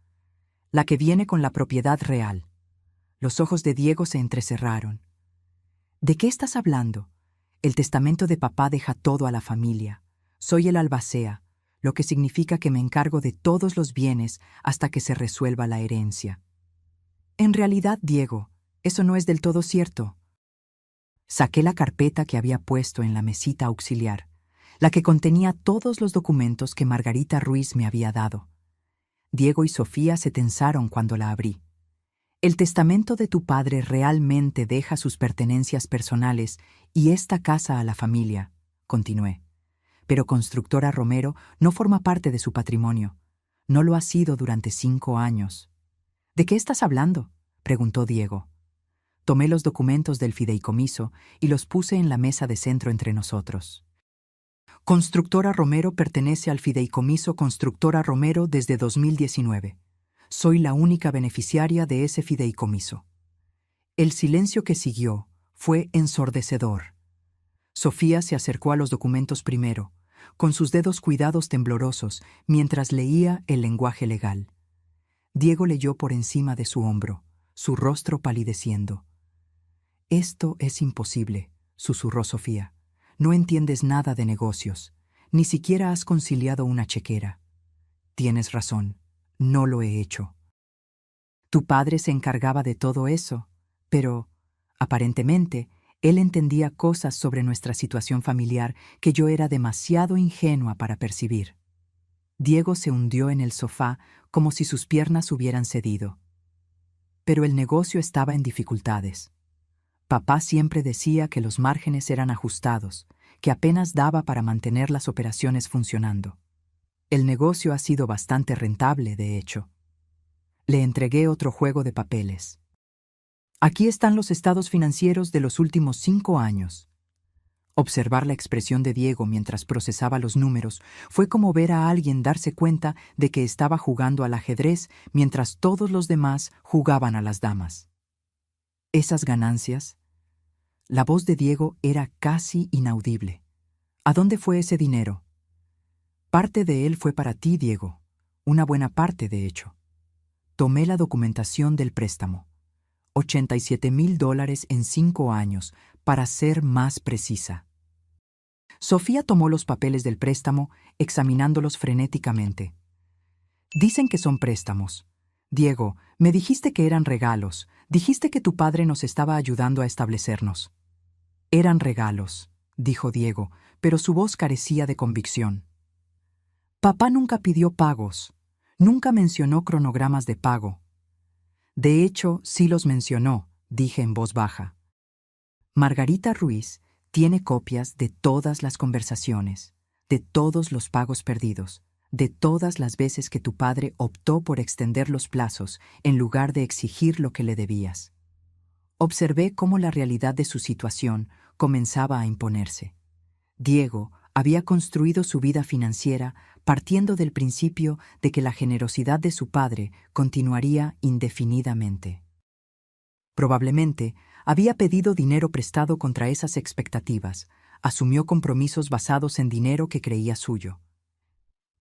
La que viene con la propiedad real. Los ojos de Diego se entrecerraron. ¿De qué estás hablando? El testamento de papá deja todo a la familia. Soy el albacea, lo que significa que me encargo de todos los bienes hasta que se resuelva la herencia. En realidad, Diego, eso no es del todo cierto. Saqué la carpeta que había puesto en la mesita auxiliar, la que contenía todos los documentos que Margarita Ruiz me había dado. Diego y Sofía se tensaron cuando la abrí. El testamento de tu padre realmente deja sus pertenencias personales y esta casa a la familia, continué. Pero Constructora Romero no forma parte de su patrimonio. No lo ha sido durante 5 años. ¿De qué estás hablando?, preguntó Diego. Tomé los documentos del fideicomiso y los puse en la mesa de centro entre nosotros. Constructora Romero pertenece al fideicomiso Constructora Romero desde 2019. Soy la única beneficiaria de ese fideicomiso. El silencio que siguió fue ensordecedor. Sofía se acercó a los documentos primero, con sus dedos cuidados temblorosos, mientras leía el lenguaje legal. Diego leyó por encima de su hombro, su rostro palideciendo. «Esto es imposible», susurró Sofía. «No entiendes nada de negocios. Ni siquiera has conciliado una chequera». «Tienes razón. No lo he hecho». «Tu padre se encargaba de todo eso, pero, aparentemente, él entendía cosas sobre nuestra situación familiar que yo era demasiado ingenua para percibir». Diego se hundió en el sofá como si sus piernas hubieran cedido. Pero el negocio estaba en dificultades. Papá siempre decía que los márgenes eran ajustados, que apenas daba para mantener las operaciones funcionando. El negocio ha sido bastante rentable, de hecho. Le entregué otro juego de papeles. Aquí están los estados financieros de los últimos 5 años. Observar la expresión de Diego mientras procesaba los números fue como ver a alguien darse cuenta de que estaba jugando al ajedrez mientras todos los demás jugaban a las damas. Esas ganancias. La voz de Diego era casi inaudible. ¿A dónde fue ese dinero? Parte de él fue para ti, Diego. Una buena parte, de hecho. Tomé la documentación del préstamo. $87,000 en 5 años, para ser más precisa. Sofía tomó los papeles del préstamo, examinándolos frenéticamente. Dicen que son préstamos. Diego, me dijiste que eran regalos. Dijiste que tu padre nos estaba ayudando a establecernos. Eran regalos, dijo Diego, pero su voz carecía de convicción. Papá nunca pidió pagos. Nunca mencionó cronogramas de pago. De hecho, sí los mencionó, dije en voz baja. Margarita Ruiz tiene copias de todas las conversaciones, de todos los pagos perdidos, de todas las veces que tu padre optó por extender los plazos en lugar de exigir lo que le debías. Observé cómo la realidad de su situación comenzaba a imponerse. Diego había construido su vida financiera partiendo del principio de que la generosidad de su padre continuaría indefinidamente. Probablemente había pedido dinero prestado contra esas expectativas, asumió compromisos basados en dinero que creía suyo.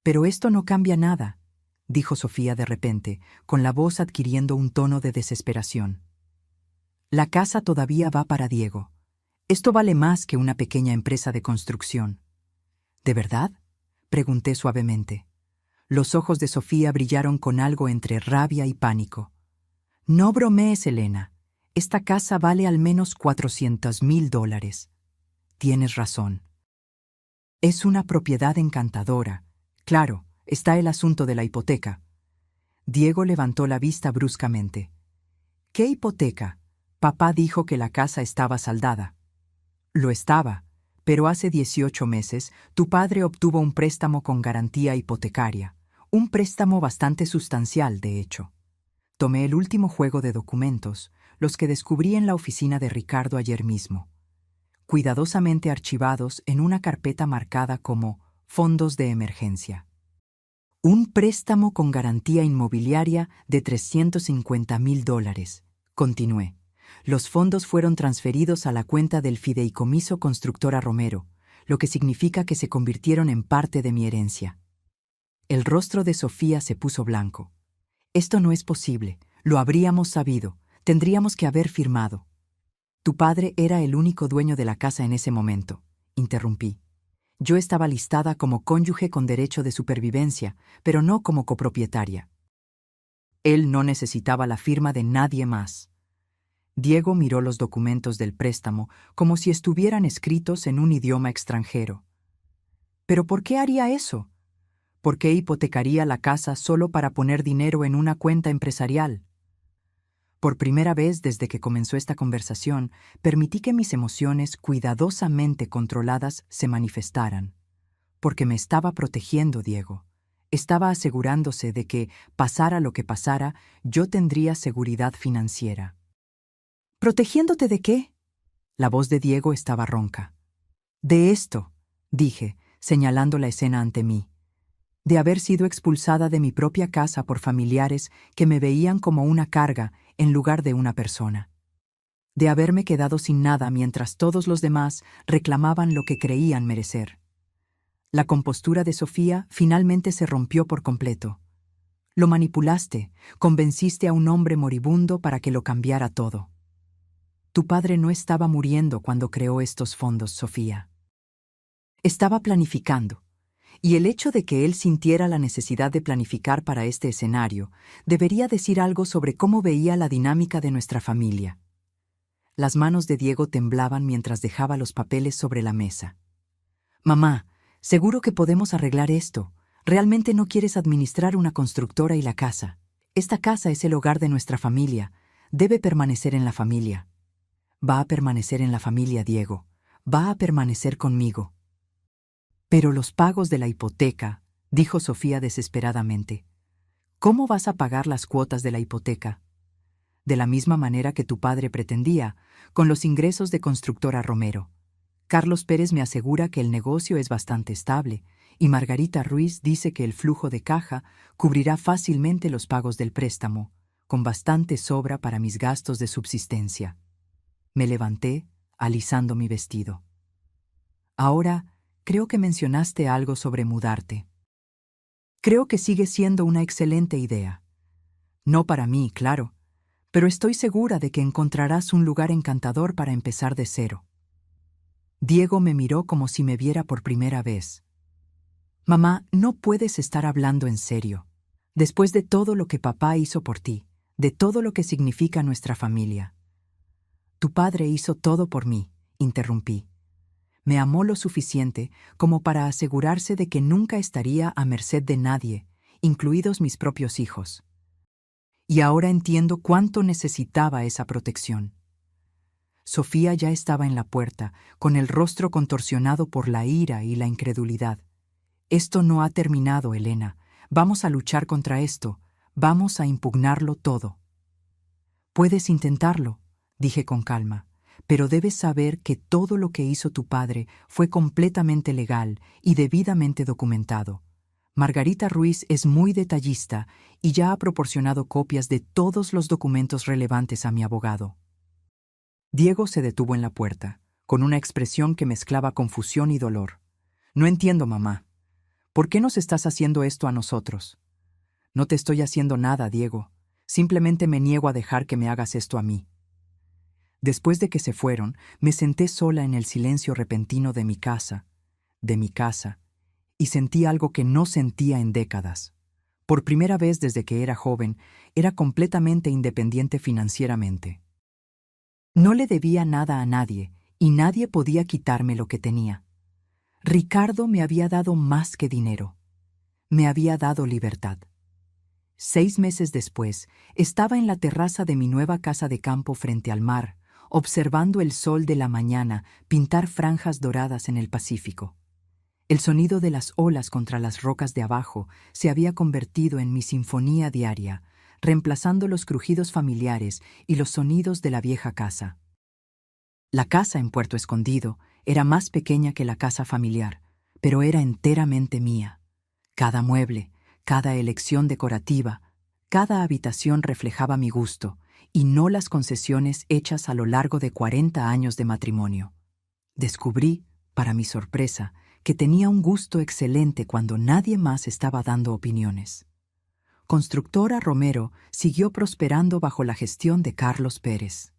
«Pero esto no cambia nada», dijo Sofía de repente, con la voz adquiriendo un tono de desesperación. «La casa todavía va para Diego. Esto vale más que una pequeña empresa de construcción». «¿De verdad?», pregunté suavemente. Los ojos de Sofía brillaron con algo entre rabia y pánico. «No bromees, Elena. Esta casa vale al menos $400,000. Tienes razón. Es una propiedad encantadora. Claro, está el asunto de la hipoteca». Diego levantó la vista bruscamente. «¿Qué hipoteca? Papá dijo que la casa estaba saldada». «Lo estaba, pero hace 18 meses tu padre obtuvo un préstamo con garantía hipotecaria. Un préstamo bastante sustancial, de hecho». Tomé el último juego de documentos, los que descubrí en la oficina de Ricardo ayer mismo, cuidadosamente archivados en una carpeta marcada como «Fondos de emergencia». «Un préstamo con garantía inmobiliaria de $350,000, continué. «Los fondos fueron transferidos a la cuenta del fideicomiso Constructora Romero, lo que significa que se convirtieron en parte de mi herencia». El rostro de Sofía se puso blanco. «Esto no es posible. Lo habríamos sabido. Tendríamos que haber firmado». «Tu padre era el único dueño de la casa en ese momento», interrumpí. «Yo estaba listada como cónyuge con derecho de supervivencia, pero no como copropietaria. Él no necesitaba la firma de nadie más». Diego miró los documentos del préstamo como si estuvieran escritos en un idioma extranjero. «¿Pero por qué haría eso? ¿Por qué hipotecaría la casa solo para poner dinero en una cuenta empresarial?» Por primera vez desde que comenzó esta conversación, permití que mis emociones cuidadosamente controladas se manifestaran. Porque me estaba protegiendo, Diego. Estaba asegurándose de que, pasara lo que pasara, yo tendría seguridad financiera. ¿Protegiéndote de qué? La voz de Diego estaba ronca. De esto, dije, señalando la escena ante mí. De haber sido expulsada de mi propia casa por familiares que me veían como una carga en lugar de una persona. De haberme quedado sin nada mientras todos los demás reclamaban lo que creían merecer. La compostura de Sofía finalmente se rompió por completo. Lo manipulaste, convenciste a un hombre moribundo para que lo cambiara todo. Tu padre no estaba muriendo cuando creó estos fondos, Sofía. Estaba planificando, y el hecho de que él sintiera la necesidad de planificar para este escenario debería decir algo sobre cómo veía la dinámica de nuestra familia. Las manos de Diego temblaban mientras dejaba los papeles sobre la mesa. Mamá, seguro que podemos arreglar esto. Realmente no quieres administrar una constructora y la casa. Esta casa es el hogar de nuestra familia. Debe permanecer en la familia. Va a permanecer en la familia, Diego. Va a permanecer conmigo. Pero los pagos de la hipoteca, dijo Sofía desesperadamente. ¿Cómo vas a pagar las cuotas de la hipoteca? De la misma manera que tu padre pretendía, con los ingresos de Constructora Romero. Carlos Pérez me asegura que el negocio es bastante estable, y Margarita Ruiz dice que el flujo de caja cubrirá fácilmente los pagos del préstamo, con bastante sobra para mis gastos de subsistencia. Me levanté, alisando mi vestido. Ahora, creo que mencionaste algo sobre mudarte. Creo que sigue siendo una excelente idea. No para mí, claro, pero estoy segura de que encontrarás un lugar encantador para empezar de cero. Diego me miró como si me viera por primera vez. Mamá, no puedes estar hablando en serio. Después de todo lo que papá hizo por ti, de todo lo que significa nuestra familia. Tu padre hizo todo por mí, interrumpí. Me amó lo suficiente como para asegurarse de que nunca estaría a merced de nadie, incluidos mis propios hijos. Y ahora entiendo cuánto necesitaba esa protección. Sofía ya estaba en la puerta, con el rostro contorsionado por la ira y la incredulidad. Esto no ha terminado, Elena. Vamos a luchar contra esto. Vamos a impugnarlo todo. Puedes intentarlo, dije con calma, pero debes saber que todo lo que hizo tu padre fue completamente legal y debidamente documentado. Margarita Ruiz es muy detallista y ya ha proporcionado copias de todos los documentos relevantes a mi abogado. Diego se detuvo en la puerta, con una expresión que mezclaba confusión y dolor. No entiendo, mamá. ¿Por qué nos estás haciendo esto a nosotros? No te estoy haciendo nada, Diego. Simplemente me niego a dejar que me hagas esto a mí. Después de que se fueron, me senté sola en el silencio repentino de mi casa, y sentí algo que no sentía en décadas. Por primera vez desde que era joven, era completamente independiente financieramente. No le debía nada a nadie, y nadie podía quitarme lo que tenía. Ricardo me había dado más que dinero. Me había dado libertad. 6 meses después, estaba en la terraza de mi nueva casa de campo frente al mar, observando el sol de la mañana pintar franjas doradas en el Pacífico. El sonido de las olas contra las rocas de abajo se había convertido en mi sinfonía diaria, reemplazando los crujidos familiares y los sonidos de la vieja casa. La casa en Puerto Escondido era más pequeña que la casa familiar, pero era enteramente mía. Cada mueble, cada elección decorativa, cada habitación reflejaba mi gusto, y no las concesiones hechas a lo largo de 40 años de matrimonio. Descubrí, para mi sorpresa, que tenía un gusto excelente cuando nadie más estaba dando opiniones. Constructora Romero siguió prosperando bajo la gestión de Carlos Pérez.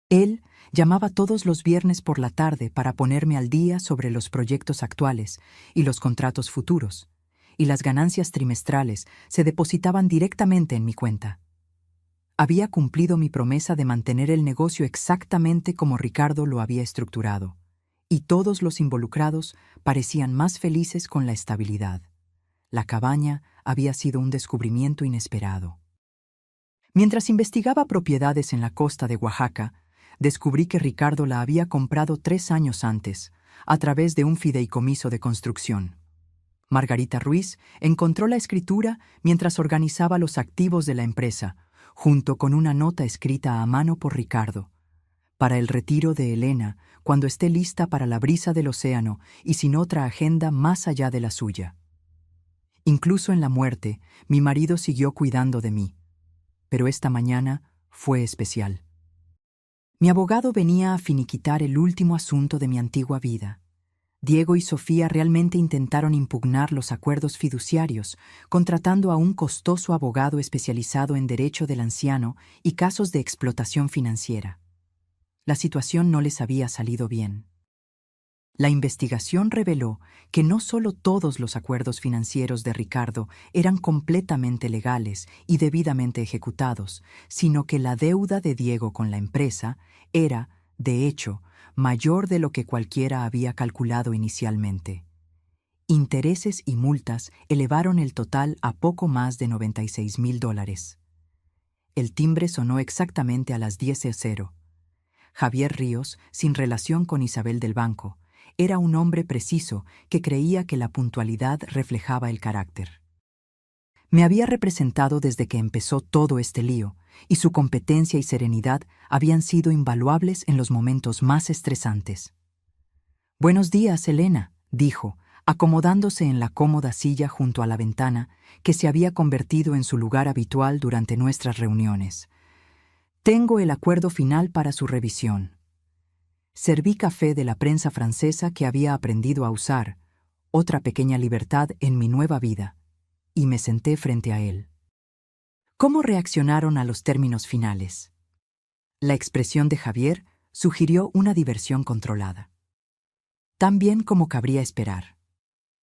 Él llamaba todos los viernes por la tarde para ponerme al día sobre los proyectos actuales y los contratos futuros, y las ganancias trimestrales se depositaban directamente en mi cuenta. Había cumplido mi promesa de mantener el negocio exactamente como Ricardo lo había estructurado, y todos los involucrados parecían más felices con la estabilidad. La cabaña había sido un descubrimiento inesperado. Mientras investigaba propiedades en la costa de Oaxaca, descubrí que Ricardo la había comprado 3 años antes, a través de un fideicomiso de construcción. Margarita Ruiz encontró la escritura mientras organizaba los activos de la empresa, junto con una nota escrita a mano por Ricardo. Para el retiro de Elena, cuando esté lista para la brisa del océano y sin otra agenda más allá de la suya. Incluso en la muerte, mi marido siguió cuidando de mí. Pero esta mañana fue especial. Mi abogado venía a finiquitar el último asunto de mi antigua vida. Diego y Sofía realmente intentaron impugnar los acuerdos fiduciarios, contratando a un costoso abogado especializado en derecho del anciano y casos de explotación financiera. La situación no les había salido bien. La investigación reveló que no solo todos los acuerdos financieros de Ricardo eran completamente legales y debidamente ejecutados, sino que la deuda de Diego con la empresa era, de hecho, mayor de lo que cualquiera había calculado inicialmente. Intereses y multas elevaron el total a poco más de $96,000. El timbre sonó exactamente a las 10:00. Javier Ríos, sin relación con Isabel del Banco, era un hombre preciso que creía que la puntualidad reflejaba el carácter. Me había representado desde que empezó todo este lío, y su competencia y serenidad habían sido invaluables en los momentos más estresantes. «Buenos días, Elena», dijo, acomodándose en la cómoda silla junto a la ventana que se había convertido en su lugar habitual durante nuestras reuniones. «Tengo el acuerdo final para su revisión». Serví café de la prensa francesa que había aprendido a usar, otra pequeña libertad en mi nueva vida, y me senté frente a él. ¿Cómo reaccionaron a los términos finales? La expresión de Javier sugirió una diversión controlada. Tan bien como cabría esperar.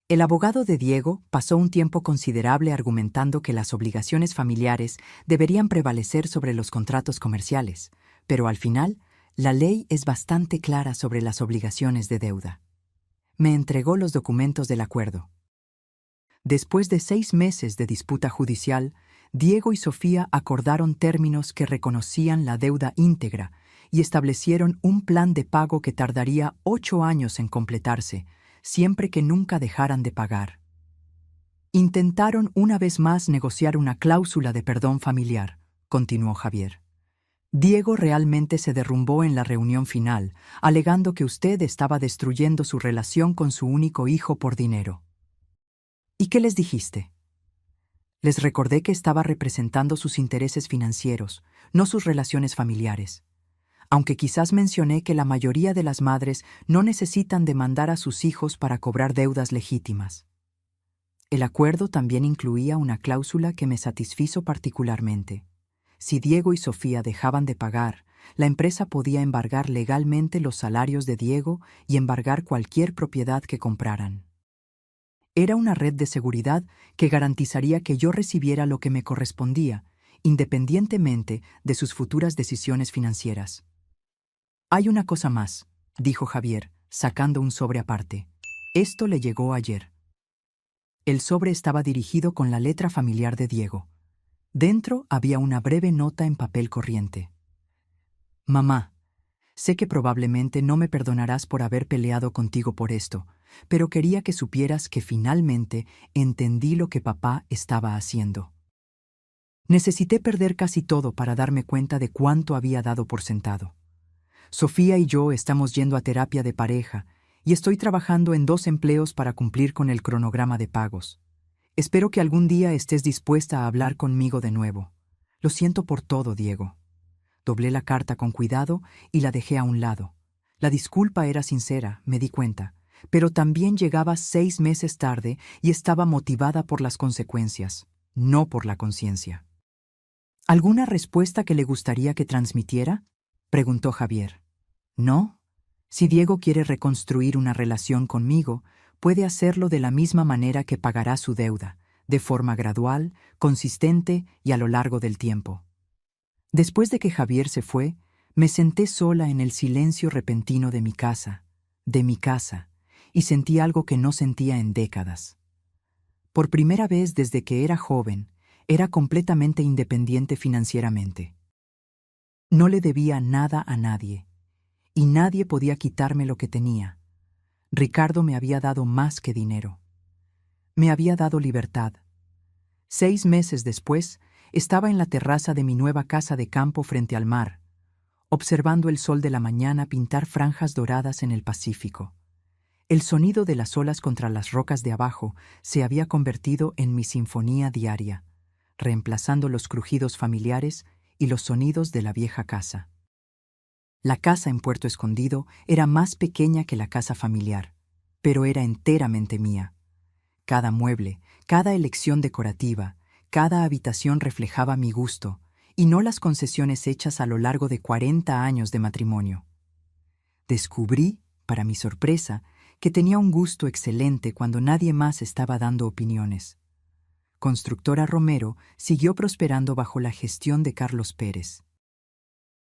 El abogado de Diego pasó un tiempo considerable argumentando que las obligaciones familiares deberían prevalecer sobre los contratos comerciales, pero al final, la ley es bastante clara sobre las obligaciones de deuda. Me entregó los documentos del acuerdo. Después de 6 meses de disputa judicial, Diego y Sofía acordaron términos que reconocían la deuda íntegra y establecieron un plan de pago que tardaría 8 años en completarse, siempre que nunca dejaran de pagar. Intentaron una vez más negociar una cláusula de perdón familiar, continuó Javier. Diego realmente se derrumbó en la reunión final, alegando que usted estaba destruyendo su relación con su único hijo por dinero. ¿Y qué les dijiste? Les recordé que estaba representando sus intereses financieros, no sus relaciones familiares. Aunque quizás mencioné que la mayoría de las madres no necesitan demandar a sus hijos para cobrar deudas legítimas. El acuerdo también incluía una cláusula que me satisfizo particularmente. Si Diego y Sofía dejaban de pagar, la empresa podía embargar legalmente los salarios de Diego y embargar cualquier propiedad que compraran. Era una red de seguridad que garantizaría que yo recibiera lo que me correspondía, independientemente de sus futuras decisiones financieras. Hay una cosa más, dijo Javier, sacando un sobre aparte. Esto le llegó ayer. El sobre estaba dirigido con la letra familiar de Diego. Dentro había una breve nota en papel corriente. Mamá, sé que probablemente no me perdonarás por haber peleado contigo por esto, pero quería que supieras que finalmente entendí lo que papá estaba haciendo. Necesité perder casi todo para darme cuenta de cuánto había dado por sentado. Sofía y yo estamos yendo a terapia de pareja y estoy trabajando en 2 empleos para cumplir con el cronograma de pagos. Espero que algún día estés dispuesta a hablar conmigo de nuevo. Lo siento por todo, Diego. Doblé la carta con cuidado y la dejé a un lado. La disculpa era sincera, me di cuenta, pero también llegaba 6 meses tarde y estaba motivada por las consecuencias, no por la conciencia. ¿Alguna respuesta que le gustaría que transmitiera?, preguntó Javier. ¿No? Si Diego quiere reconstruir una relación conmigo, puede hacerlo de la misma manera que pagará su deuda, de forma gradual, consistente y a lo largo del tiempo. Después de que Javier se fue, me senté sola en el silencio repentino de mi casa, y sentí algo que no sentía en décadas. Por primera vez desde que era joven, era completamente independiente financieramente. No le debía nada a nadie, y nadie podía quitarme lo que tenía. Ricardo me había dado más que dinero. Me había dado libertad. 6 meses después, estaba en la terraza de mi nueva casa de campo frente al mar, observando el sol de la mañana pintar franjas doradas en el Pacífico. El sonido de las olas contra las rocas de abajo se había convertido en mi sinfonía diaria, reemplazando los crujidos familiares y los sonidos de la vieja casa. La casa en Puerto Escondido era más pequeña que la casa familiar, pero era enteramente mía. Cada mueble, cada elección decorativa, cada habitación reflejaba mi gusto, y no las concesiones hechas a lo largo de 40 años de matrimonio. Descubrí, para mi sorpresa, que tenía un gusto excelente cuando nadie más estaba dando opiniones. Constructora Romero siguió prosperando bajo la gestión de Carlos Pérez.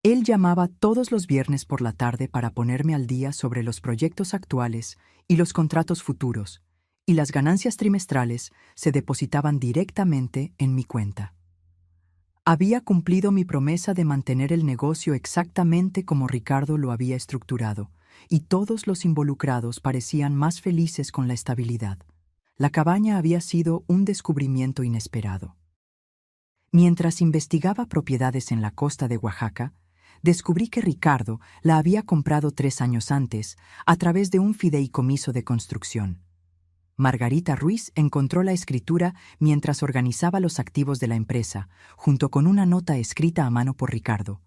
Él llamaba todos los viernes por la tarde para ponerme al día sobre los proyectos actuales y los contratos futuros, y las ganancias trimestrales se depositaban directamente en mi cuenta. Había cumplido mi promesa de mantener el negocio exactamente como Ricardo lo había estructurado, y todos los involucrados parecían más felices con la estabilidad. La cabaña había sido un descubrimiento inesperado. Mientras investigaba propiedades en la costa de Oaxaca, descubrí que Ricardo la había comprado 3 años antes a través de un fideicomiso de construcción. Margarita Ruiz encontró la escritura mientras organizaba los activos de la empresa, junto con una nota escrita a mano por Ricardo.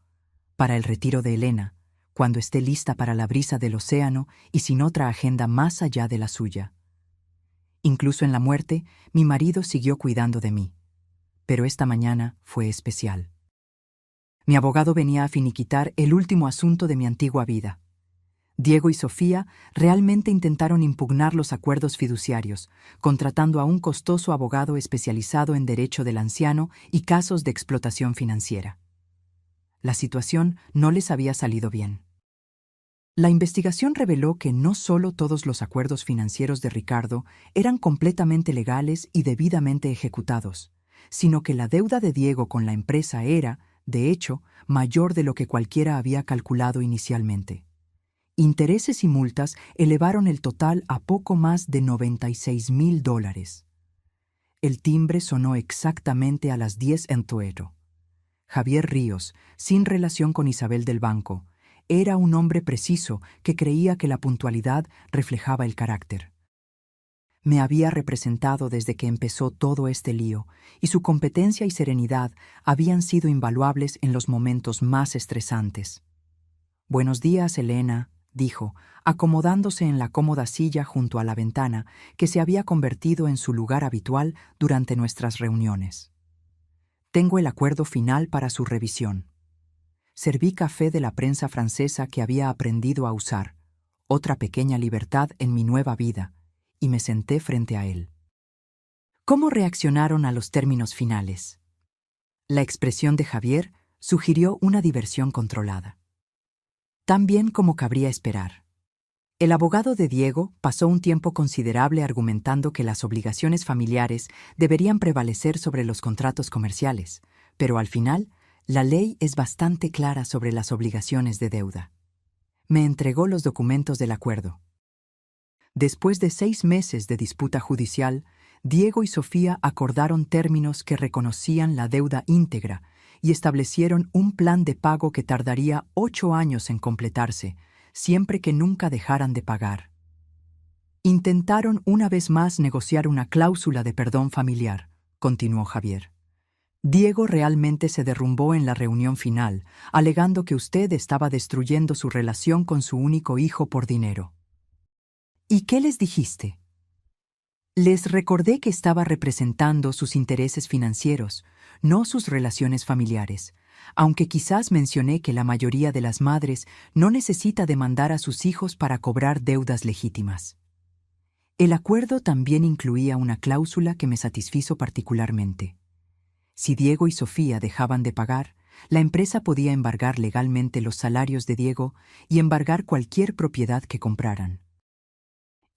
Para el retiro de Elena, cuando esté lista para la brisa del océano y sin otra agenda más allá de la suya. Incluso en la muerte, mi marido siguió cuidando de mí. Pero esta mañana fue especial. Mi abogado venía a finiquitar el último asunto de mi antigua vida. Diego y Sofía realmente intentaron impugnar los acuerdos fiduciarios, contratando a un costoso abogado especializado en derecho del anciano y casos de explotación financiera. La situación no les había salido bien. La investigación reveló que no solo todos los acuerdos financieros de Ricardo eran completamente legales y debidamente ejecutados, sino que la deuda de Diego con la empresa era, de hecho, mayor de lo que cualquiera había calculado inicialmente. Intereses y multas elevaron el total a poco más de $96,000. El timbre sonó exactamente a las 10 en Tuero. Javier Ríos, sin relación con Isabel del Banco, era un hombre preciso que creía que la puntualidad reflejaba el carácter. Me había representado desde que empezó todo este lío, y su competencia y serenidad habían sido invaluables en los momentos más estresantes. «Buenos días, Elena», dijo, acomodándose en la cómoda silla junto a la ventana que se había convertido en su lugar habitual durante nuestras reuniones. «Tengo el acuerdo final para su revisión». Serví café de la prensa francesa que había aprendido a usar, otra pequeña libertad en mi nueva vida, y me senté frente a él. ¿Cómo reaccionaron a los términos finales? La expresión de Javier sugirió una diversión controlada. Tan bien como cabría esperar. El abogado de Diego pasó un tiempo considerable argumentando que las obligaciones familiares deberían prevalecer sobre los contratos comerciales, pero al final, la ley es bastante clara sobre las obligaciones de deuda. Me entregó los documentos del acuerdo. Después de 6 meses de disputa judicial, Diego y Sofía acordaron términos que reconocían la deuda íntegra y establecieron un plan de pago que tardaría 8 años en completarse, siempre que nunca dejaran de pagar. Intentaron una vez más negociar una cláusula de perdón familiar, continuó Javier. Diego realmente se derrumbó en la reunión final, alegando que usted estaba destruyendo su relación con su único hijo por dinero. ¿Y qué les dijiste? Les recordé que estaba representando sus intereses financieros, no sus relaciones familiares, aunque quizás mencioné que la mayoría de las madres no necesita demandar a sus hijos para cobrar deudas legítimas. El acuerdo también incluía una cláusula que me satisfizo particularmente. Si Diego y Sofía dejaban de pagar, la empresa podía embargar legalmente los salarios de Diego y embargar cualquier propiedad que compraran.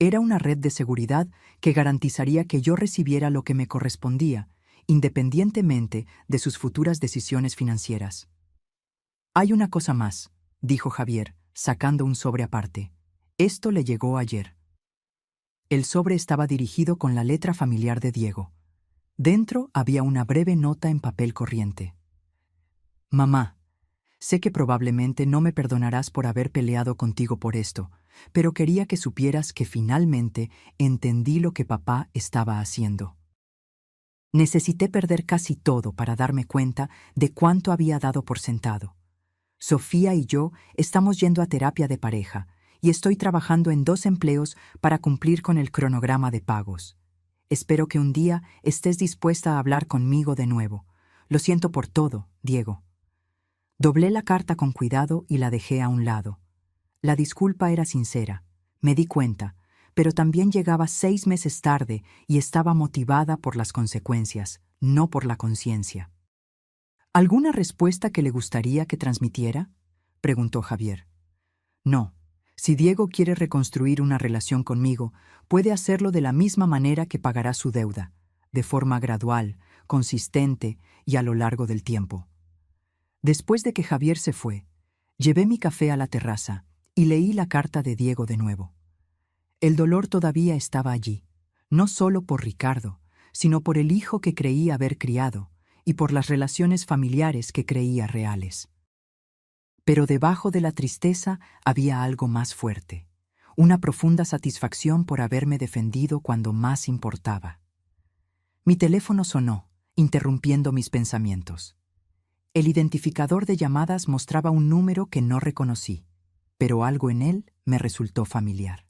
Era una red de seguridad que garantizaría que yo recibiera lo que me correspondía, independientemente de sus futuras decisiones financieras. «Hay una cosa más», dijo Javier, sacando un sobre aparte. «Esto le llegó ayer». El sobre estaba dirigido con la letra familiar de Diego. Dentro había una breve nota en papel corriente. Mamá, sé que probablemente no me perdonarás por haber peleado contigo por esto, pero quería que supieras que finalmente entendí lo que papá estaba haciendo. Necesité perder casi todo para darme cuenta de cuánto había dado por sentado. Sofía y yo estamos yendo a terapia de pareja y estoy trabajando en 2 empleos para cumplir con el cronograma de pagos. Espero que un día estés dispuesta a hablar conmigo de nuevo. Lo siento por todo, Diego. Doblé la carta con cuidado y la dejé a un lado. La disculpa era sincera, me di cuenta, pero también llegaba 6 meses tarde y estaba motivada por las consecuencias, no por la conciencia. ¿Alguna respuesta que le gustaría que transmitiera?, preguntó Javier. No. Si Diego quiere reconstruir una relación conmigo, puede hacerlo de la misma manera que pagará su deuda, de forma gradual, consistente y a lo largo del tiempo. Después de que Javier se fue, llevé mi café a la terraza y leí la carta de Diego de nuevo. El dolor todavía estaba allí, no solo por Ricardo, sino por el hijo que creí haber criado y por las relaciones familiares que creía reales. Pero debajo de la tristeza había algo más fuerte, una profunda satisfacción por haberme defendido cuando más importaba. Mi teléfono sonó, interrumpiendo mis pensamientos. El identificador de llamadas mostraba un número que no reconocí, pero algo en él me resultó familiar.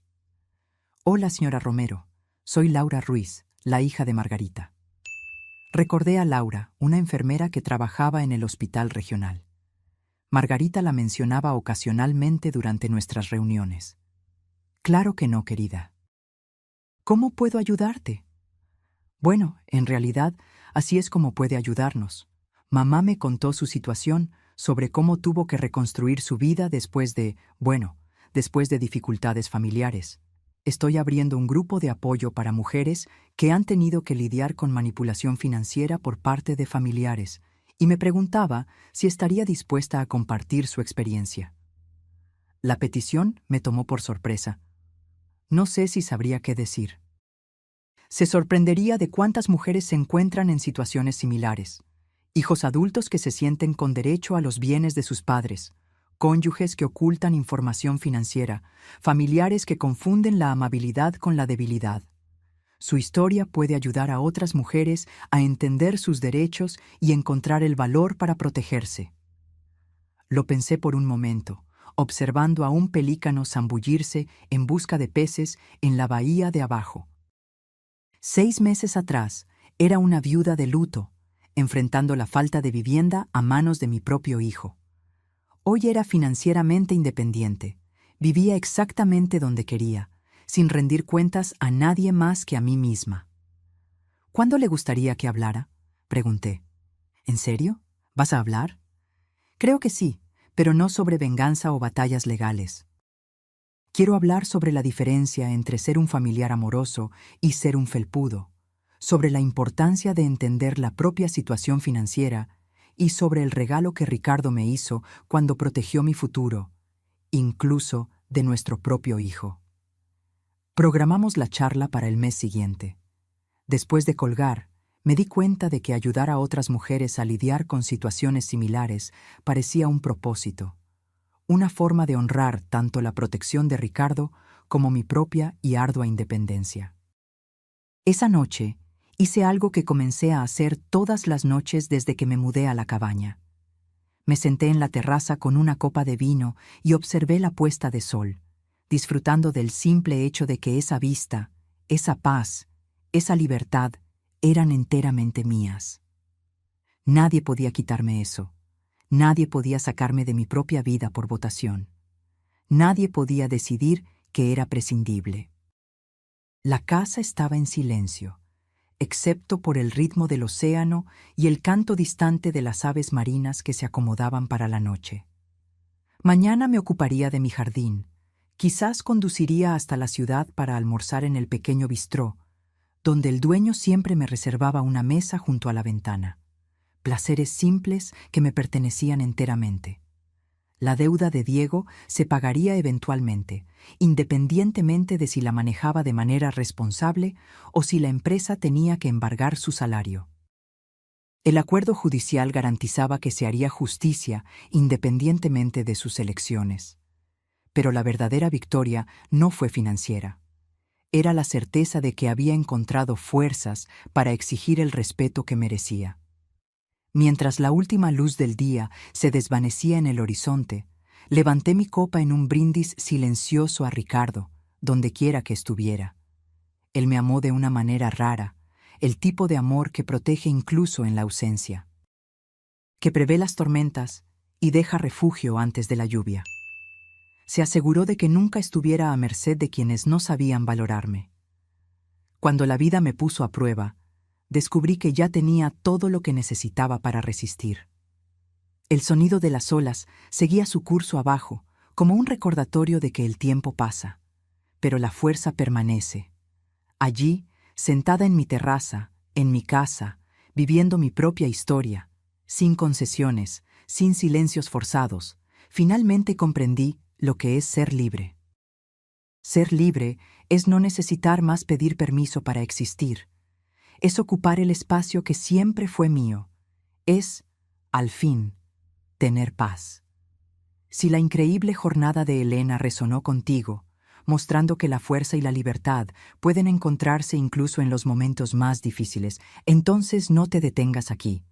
Hola, señora Romero. Soy Laura Ruiz, la hija de Margarita. Recordé a Laura, una enfermera que trabajaba en el hospital regional. Margarita la mencionaba ocasionalmente durante nuestras reuniones. Claro que no, querida. ¿Cómo puedo ayudarte? Bueno, en realidad, así es como puede ayudarnos. Mamá me contó su situación sobre cómo tuvo que reconstruir su vida después de dificultades familiares. Estoy abriendo un grupo de apoyo para mujeres que han tenido que lidiar con manipulación financiera por parte de familiares, y me preguntaba si estaría dispuesta a compartir su experiencia. La petición me tomó por sorpresa. No sé si sabría qué decir. Se sorprendería de cuántas mujeres se encuentran en situaciones similares. Hijos adultos que se sienten con derecho a los bienes de sus padres, cónyuges que ocultan información financiera, familiares que confunden la amabilidad con la debilidad. Su historia puede ayudar a otras mujeres a entender sus derechos y encontrar el valor para protegerse. Lo pensé por un momento, observando a un pelícano zambullirse en busca de peces en la bahía de abajo. 6 meses atrás, era una viuda de luto, enfrentando la falta de vivienda a manos de mi propio hijo. Hoy era financieramente independiente, vivía exactamente donde quería, sin rendir cuentas a nadie más que a mí misma. ¿Cuándo le gustaría que hablara?, pregunté. ¿En serio? ¿Vas a hablar? Creo que sí, pero no sobre venganza o batallas legales. Quiero hablar sobre la diferencia entre ser un familiar amoroso y ser un felpudo, sobre la importancia de entender la propia situación financiera y sobre el regalo que Ricardo me hizo cuando protegió mi futuro, incluso de nuestro propio hijo. Programamos la charla para el mes siguiente. Después de colgar, me di cuenta de que ayudar a otras mujeres a lidiar con situaciones similares parecía un propósito, una forma de honrar tanto la protección de Ricardo como mi propia y ardua independencia. Esa noche, hice algo que comencé a hacer todas las noches desde que me mudé a la cabaña. Me senté en la terraza con una copa de vino y observé la puesta de sol, disfrutando del simple hecho de que esa vista, esa paz, esa libertad eran enteramente mías. Nadie podía quitarme eso. Nadie podía sacarme de mi propia vida por votación. Nadie podía decidir que era prescindible. La casa estaba en silencio, excepto por el ritmo del océano y el canto distante de las aves marinas que se acomodaban para la noche. Mañana me ocuparía de mi jardín. Quizás conduciría hasta la ciudad para almorzar en el pequeño bistró, donde el dueño siempre me reservaba una mesa junto a la ventana. Placeres simples que me pertenecían enteramente. La deuda de Diego se pagaría eventualmente, independientemente de si la manejaba de manera responsable o si la empresa tenía que embargar su salario. El acuerdo judicial garantizaba que se haría justicia independientemente de sus elecciones. Pero la verdadera victoria no fue financiera. Era la certeza de que había encontrado fuerzas para exigir el respeto que merecía. Mientras la última luz del día se desvanecía en el horizonte, levanté mi copa en un brindis silencioso a Ricardo, donde quiera que estuviera. Él me amó de una manera rara, el tipo de amor que protege incluso en la ausencia, que prevé las tormentas y deja refugio antes de la lluvia. Se aseguró de que nunca estuviera a merced de quienes no sabían valorarme. Cuando la vida me puso a prueba, descubrí que ya tenía todo lo que necesitaba para resistir. El sonido de las olas seguía su curso abajo, como un recordatorio de que el tiempo pasa, pero la fuerza permanece. Allí, sentada en mi terraza, en mi casa, viviendo mi propia historia, sin concesiones, sin silencios forzados, finalmente comprendí lo que es ser libre. Ser libre es no necesitar más pedir permiso para existir. Es ocupar el espacio que siempre fue mío. Es, al fin, tener paz. Si la increíble jornada de Elena resonó contigo, mostrando que la fuerza y la libertad pueden encontrarse incluso en los momentos más difíciles, entonces no te detengas aquí.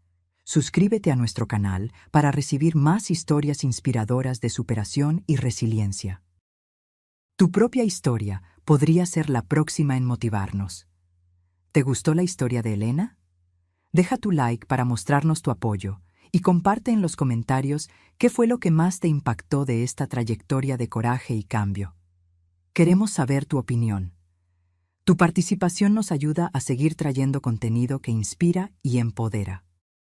Suscríbete a nuestro canal para recibir más historias inspiradoras de superación y resiliencia. Tu propia historia podría ser la próxima en motivarnos. ¿Te gustó la historia de Elena? Deja tu like para mostrarnos tu apoyo y comparte en los comentarios qué fue lo que más te impactó de esta trayectoria de coraje y cambio. Queremos saber tu opinión. Tu participación nos ayuda a seguir trayendo contenido que inspira y empodera.